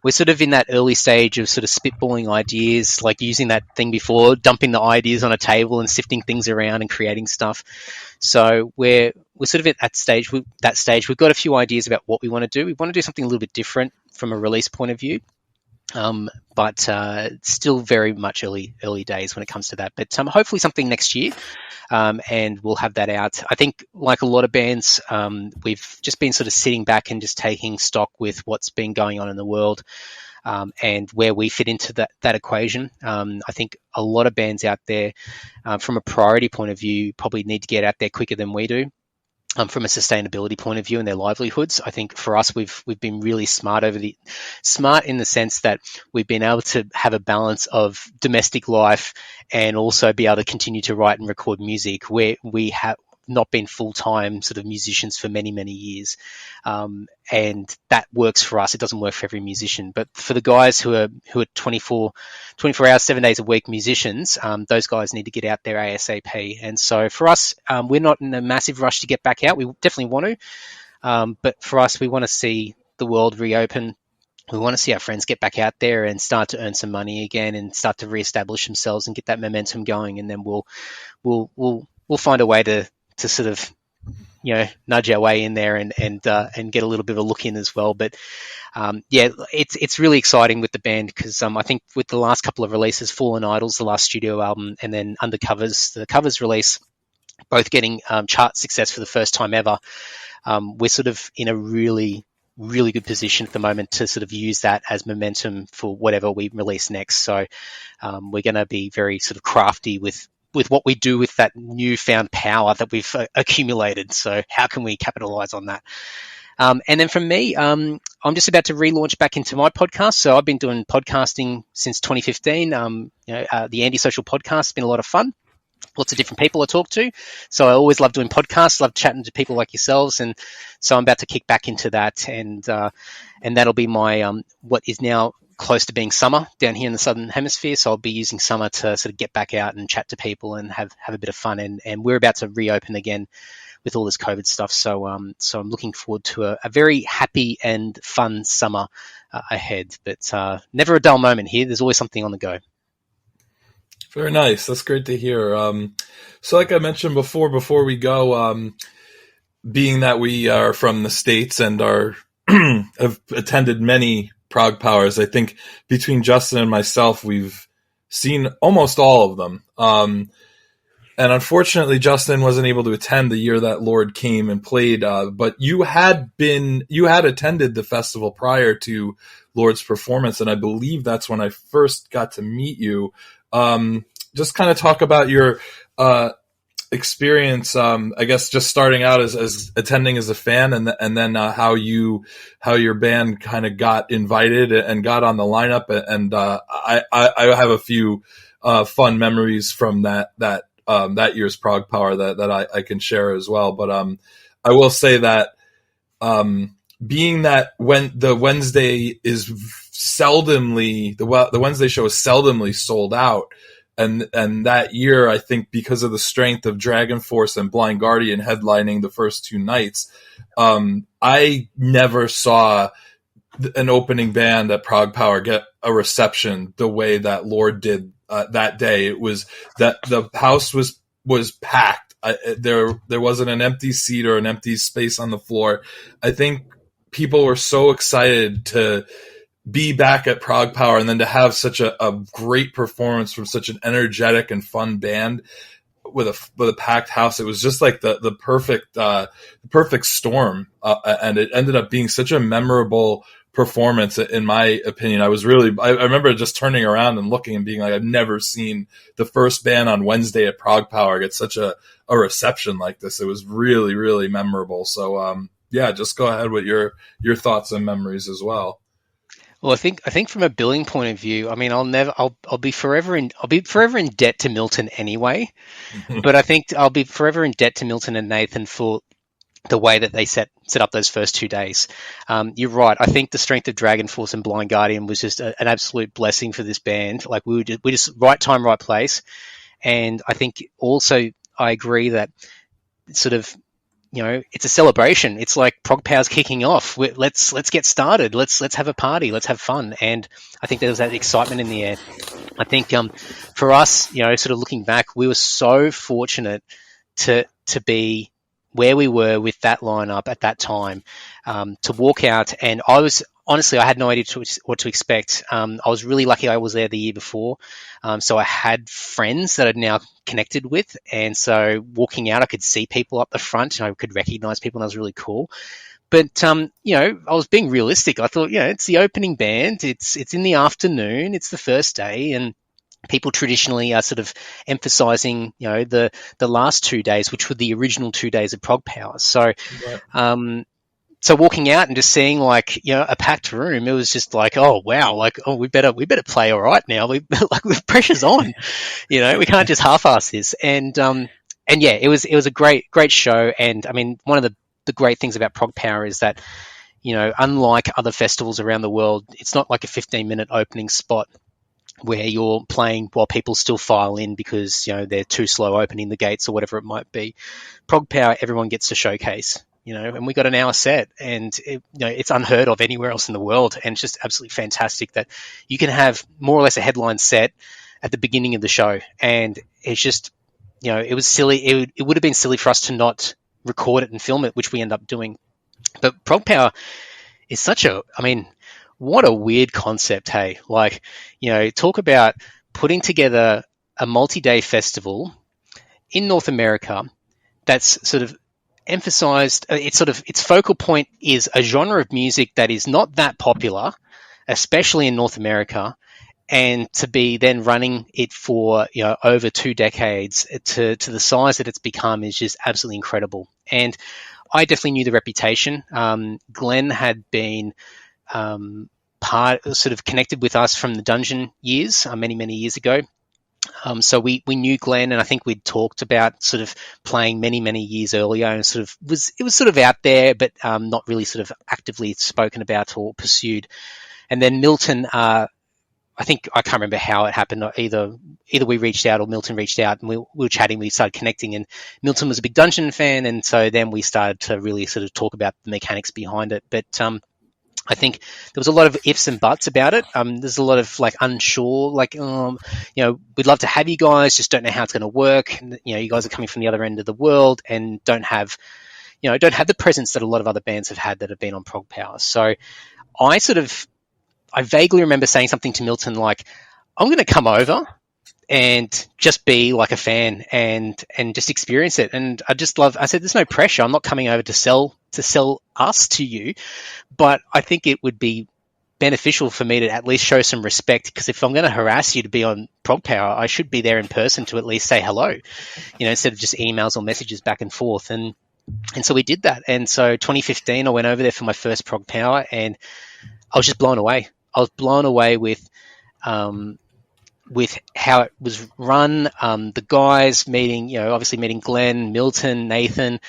we're sort of in that early stage of sort of spitballing ideas, like using that thing before, dumping the ideas on a table and sifting things around and creating stuff. So we're sort of at that stage. We've got a few ideas about what we want to do. We want to do something a little bit different from a release point of view. But still very much early days when it comes to that. But hopefully something next year, and we'll have that out. I think, like a lot of bands, we've just been sort of sitting back and just taking stock with what's been going on in the world, and where we fit into that equation. I think a lot of bands out there, from a priority point of view, probably need to get out there quicker than we do. From a sustainability point of view and their livelihoods. I think for us, we've been really smart in the sense that we've been able to have a balance of domestic life and also be able to continue to write and record music, where we have not been full-time sort of musicians for many, many years. And that works for us. It doesn't work for every musician, but for the guys who are 24 hours, 7 days a week musicians, those guys need to get out there ASAP. And so for us, we're not in a massive rush to get back out. We definitely want to, but for us, we want to see the world reopen. We want to see our friends get back out there and start to earn some money again and start to reestablish themselves and get that momentum going. And then we'll find a way to sort of, nudge our way in there and get a little bit of a look in as well. But it's really exciting with the band because I think with the last couple of releases, Fallen Idols, the last studio album, and then Undercovers, the covers release, both getting chart success for the first time ever, we're sort of in a really, really good position at the moment to sort of use that as momentum for whatever we release next. So we're going to be very sort of crafty with what we do with that newfound power that we've accumulated. So how can we capitalize on that? And then from me, I'm just about to relaunch back into my podcast. So I've been doing podcasting since 2015. The Andy Social podcast has been a lot of fun. Lots of different people I talk to. So I always love doing podcasts, love chatting to people like yourselves. And so I'm about to kick back into that. And that'll be my, what is now close to being summer down here in the Southern Hemisphere. So I'll be using summer to sort of get back out and chat to people and have a bit of fun. And we're about to reopen again with all this COVID stuff. So I'm looking forward to a very happy and fun summer ahead. But never a dull moment here. There's always something on the go. Very nice. That's great to hear. So like I mentioned before we go, being that we are from the States and have attended many Prog Powers, I think between Justin and myself, we've seen almost all of them. And unfortunately, Justin wasn't able to attend the year that Lord came and played. But you had attended the festival prior to Lord's performance, and I believe that's when I first got to meet you. Just kind of talk about your experience. I guess just starting out as attending as a fan, and then how your band kind of got invited and got on the lineup. And I have a few fun memories from that year's Prague Power that I can share as well. But I will say that being that when the Wednesday is seldomly the Wednesday show is seldomly sold out, and that year I think because of the strength of Dragon Force and Blind Guardian headlining the first two nights, I never saw an opening band at Prague Power get a reception the way that Lord did that day. It was that the house was packed. There wasn't an empty seat or an empty space on the floor. I think people were so excited to be back at Prague Power and then to have such a great performance from such an energetic and fun band with a packed house. It was just like the perfect storm, and it ended up being such a memorable performance, in my opinion. I remember just turning around and looking and being like, I've never seen the first band on Wednesday at Prague Power get such a reception like this. It was really, really memorable. So, yeah, just go ahead with your thoughts and memories as well. Well, I think from a billing point of view, I mean, I'll be forever in debt to Milton anyway, but I think I'll be forever in debt to Milton and Nathan for the way that they set up those first 2 days. You're right. I think the strength of Dragon Force and Blind Guardian was just an absolute blessing for this band. Like we just right time, right place. And I think also I agree that sort of, it's a celebration. It's like Prog Power's kicking off. Let's get started. Let's have a party. Let's have fun. And I think there was that excitement in the air. I think for us, sort of looking back, we were so fortunate to be where we were with that lineup at that time, to walk out. And honestly, I had no idea what to expect. I was really lucky I was there the year before. So I had friends that I'd now connected with. And so walking out, I could see people up the front and I could recognize people, and that was really cool. But, I was being realistic. I thought, it's the opening band. It's in the afternoon. It's the first day. And people traditionally are sort of emphasizing, the last 2 days, which were the original 2 days of Prog Power. So, right. So walking out and just seeing a packed room, it was just like, oh wow, we better play all right now. The pressure's on, we can't just half-ass this. And yeah, it was a great show. And I mean, one of the great things about Prog Power is that, unlike other festivals around the world, it's not like a 15-minute opening spot where you're playing while people still file in because, they're too slow opening the gates or whatever it might be. Prog Power, everyone gets to showcase, and we got an hour set, and it's unheard of anywhere else in the world. And it's just absolutely fantastic that you can have more or less a headline set at the beginning of the show. And it's just, it was silly. It would have been silly for us to not record it and film it, which we end up doing. But Prog Power is what a weird concept, hey? Talk about putting together a multi-day festival in North America that's sort of emphasized, its focal point is a genre of music that is not that popular, especially in North America, and to be then running it for, over 2 decades to the size that it's become is just absolutely incredible. And I definitely knew the reputation. Glenn had been sort of connected with us from the Dungeon years, many years ago. So we knew Glenn, and I think we'd talked about sort of playing many years earlier, and it was sort of out there, but not really sort of actively spoken about or pursued. And then Milton, I can't remember how it happened. Either we reached out or Milton reached out, and we were chatting. We started connecting, and Milton was a big Dungeon fan, and so then we started to really sort of talk about the mechanics behind it. But I think there was a lot of ifs and buts about it. There's a lot of unsure, we'd love to have you guys, just don't know how it's going to work. And, you guys are coming from the other end of the world and don't have the presence that a lot of other bands have had that have been on Prog Power. So I vaguely remember saying something to Milton like, I'm going to come over and just be like a fan and just experience it. And I said, there's no pressure. I'm not coming over to sell us to you, but I think it would be beneficial for me to at least show some respect, because if I'm going to harass you to be on Prog Power, I should be there in person to at least say hello, instead of just emails or messages back and forth. And so we did that. And so 2015, I went over there for my first Prog Power, and I was just blown away. I was blown away with how it was run, the guys meeting, obviously meeting Glenn, Milton, Nathan,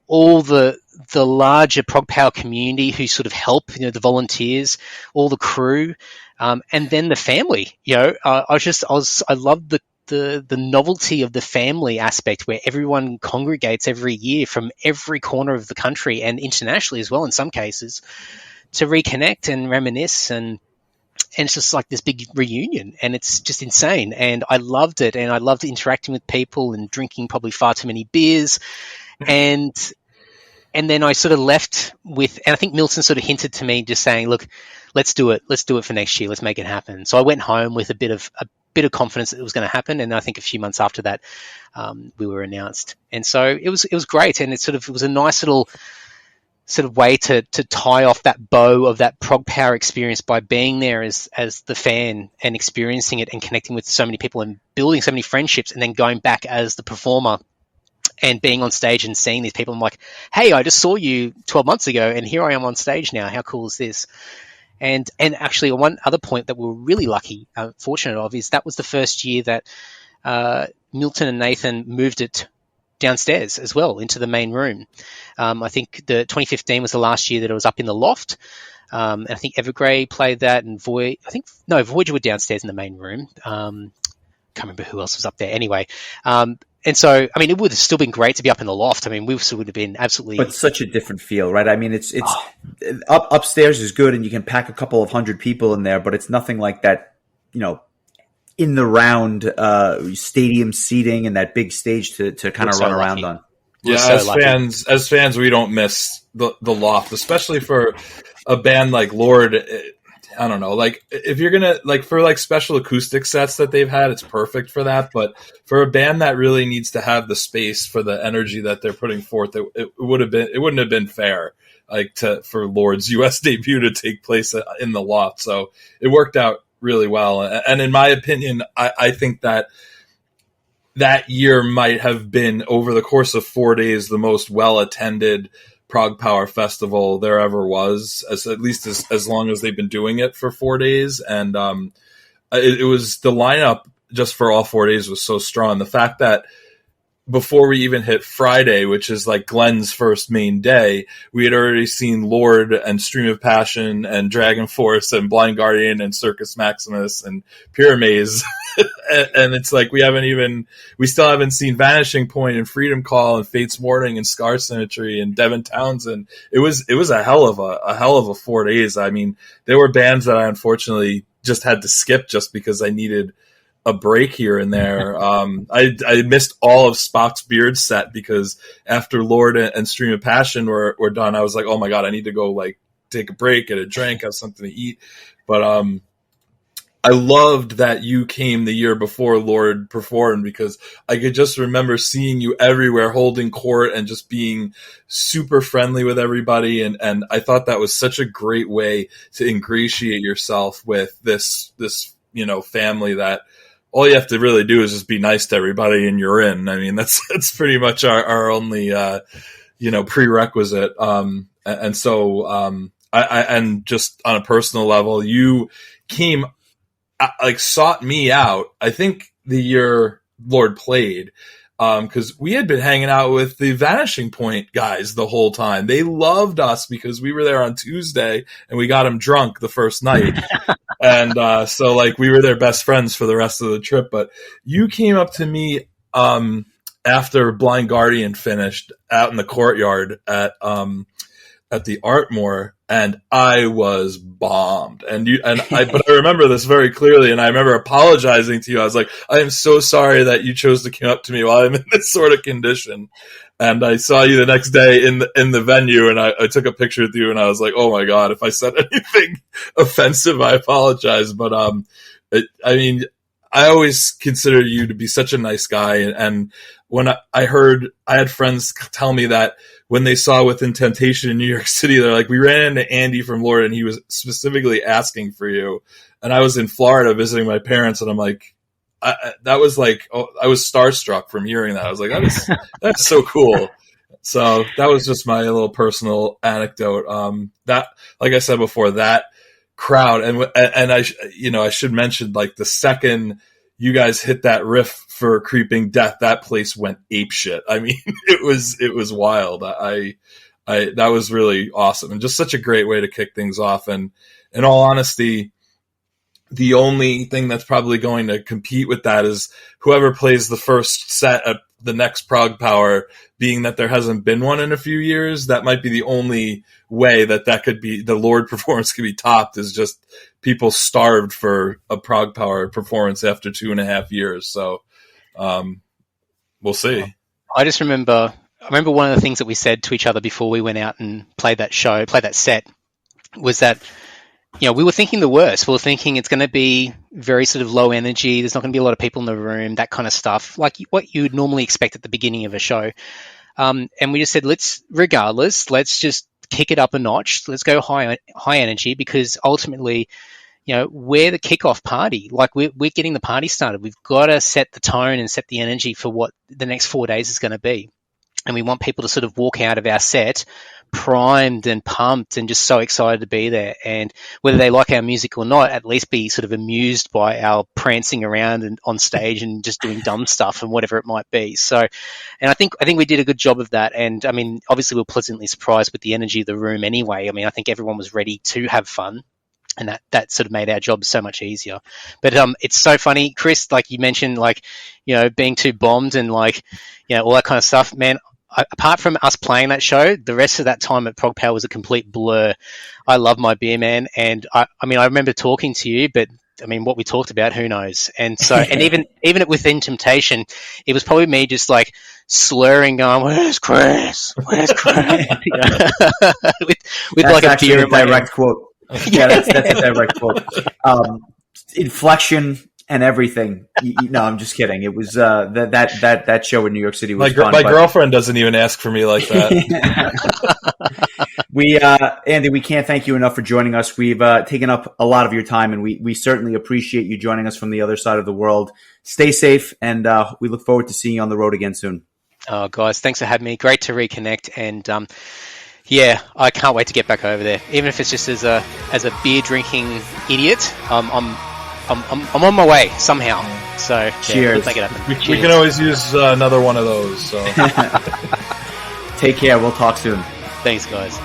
all the larger Prog Power community who sort of help, the volunteers, all the crew, and then the family. I loved the novelty of the family aspect, where everyone congregates every year from every corner of the country and internationally as well in some cases, to reconnect and reminisce, and it's just like this big reunion, and it's just insane. And I loved it, and I loved interacting with people and drinking probably far too many beers. And then I sort of left with, and I think Milton sort of hinted to me, just saying, look, let's do it for next year. Let's make it happen. So I went home with a bit of confidence that it was going to happen. And I think a few months after that, we were announced. And so it was great. And it was a nice little sort of way to tie off that bow of that Prog Power experience by being there as the fan and experiencing it and connecting with so many people and building so many friendships, and then going back as the performer and being on stage and seeing these people. I'm like, hey, I just saw you 12 months ago and here I am on stage now. How cool is this? And actually, one other point that we were really fortunate of, is that was the first year that Milton and Nathan moved it downstairs as well into the main room. I think the 2015 was the last year that it was up in the loft. And I think Evergrey played that, and Voyager were downstairs in the main room. Can't remember who else was up there. Anyway, and so, I mean, it would have still been great to be up in the loft. I mean, we would have been absolutely... But such a different feel, right? I mean, it's upstairs is good, and you can pack a couple of hundred people in there, but it's nothing like that, in the round stadium seating and that big stage to kind of run around on. Yeah, as fans, we don't miss the loft, especially for a band like Lord. I don't know, like if you're gonna for special acoustic sets that they've had, it's perfect for that. But for a band that really needs to have the space for the energy that they're putting forth, it wouldn't have been fair for Lord's US debut to take place in the loft. So it worked out really well. And in my opinion, I think that year might have been, over the course of 4 days, the most well-attended Prog Power Festival there ever was, at least as long as they've been doing it for 4 days. And it was, the lineup just for all 4 days was so strong. The fact that before we even hit Friday, which is like Glenn's first main day, we had already seen Lord and Stream of Passion and Dragon Force and Blind Guardian and Circus Maximus and Pyramaze. And it's like we still haven't seen Vanishing Point and Freedom Call and Fate's Warning and Scar Symmetry and Devin Townsend. It was a hell of a 4 days. I mean, there were bands that I unfortunately just had to skip just because I needed a break here and there. I missed all of Spock's Beard set because after Lord and Stream of Passion were done, I was like, oh my God, I need to go take a break, get a drink, have something to eat. But I loved that you came the year before Lord performed, because I could just remember seeing you everywhere holding court and just being super friendly with everybody. And I thought that was such a great way to ingratiate yourself with this family, that all you have to really do is just be nice to everybody and you're in. I mean, that's pretty much our only, prerequisite. And so, and just on a personal level, you came, sought me out, I think the year Lord played, because we had been hanging out with the Vanishing Point guys the whole time. They loved us because we were there on Tuesday and we got them drunk the first night. And so we were their best friends for the rest of the trip. But you came up to me after Blind Guardian finished out in the courtyard at the Artmore, and I was bombed. But I remember this very clearly, and I remember apologizing to you. I was like, I am so sorry that you chose to come up to me while I'm in this sort of condition. And I saw you the next day in the venue, and I took a picture with you, and I was like, oh my God, if I said anything offensive, I apologize. But I always consider you to be such a nice guy. And when I heard, I had friends tell me that when they saw Within Temptation in New York City, they're like, we ran into Andy from Lord and he was specifically asking for you. And I was in Florida visiting my parents, and I'm like, I was starstruck from hearing that. I was like, that's so cool. So that was just my little personal anecdote. That, like I said before, that crowd, and I should mention, like, the second you guys hit that riff for Creeping Death, that place went apeshit. I mean, it was wild. That was really awesome, and just such a great way to kick things off. And in all honesty, the only thing that's probably going to compete with that is whoever plays the first set at the next Prog Power, being that there hasn't been one in a few years. That might be the only way that could be, the Lord performance could be topped, is just people starved for a Prog Power performance after 2.5 years. So we'll see. I remember one of the things that we said to each other before we went out and played that set, was that, we were thinking the worst. We were thinking it's going to be very sort of low energy. There's not going to be a lot of people in the room, that kind of stuff, like what you would normally expect at the beginning of a show. And we just said, let's just kick it up a notch. Let's go high energy, because ultimately, we're the kickoff party. Like, we're getting the party started. We've got to set the tone and set the energy for what the next 4 days is going to be. And we want people to sort of walk out of our set primed and pumped and just so excited to be there. And whether they like our music or not, at least be sort of amused by our prancing around and on stage and just doing dumb stuff and whatever it might be. So, and I think we did a good job of that. And I mean, obviously we were pleasantly surprised with the energy of the room anyway. I mean, I think everyone was ready to have fun. And that sort of made our job so much easier. But it's so funny, Chris, like you mentioned, like, being too bombed and like, all that kind of stuff, man. Apart from us playing that show, the rest of that time at Prog Power was a complete blur. I love my beer, man. And I remember talking to you, but I mean, what we talked about, who knows? And so, and even Within Temptation, it was probably me just like slurring, going, "Where's Chris? Where's Chris?" with like a beer. A direct quote. Yeah, that's a direct quote. Inflection and everything. No, I'm just kidding. It was that show in New York City was fun. My girlfriend doesn't even ask for me like that. Andy, we can't thank you enough for joining us. We've taken up a lot of your time, and we certainly appreciate you joining us from the other side of the world. Stay safe, and we look forward to seeing you on the road again soon. Oh, guys, thanks for having me. Great to reconnect, and yeah, I can't wait to get back over there. Even if it's just as a beer drinking idiot, I'm on my way somehow. So cheers. Let's make it happen. We can always use another one of those. So take care. We'll talk soon. Thanks, guys.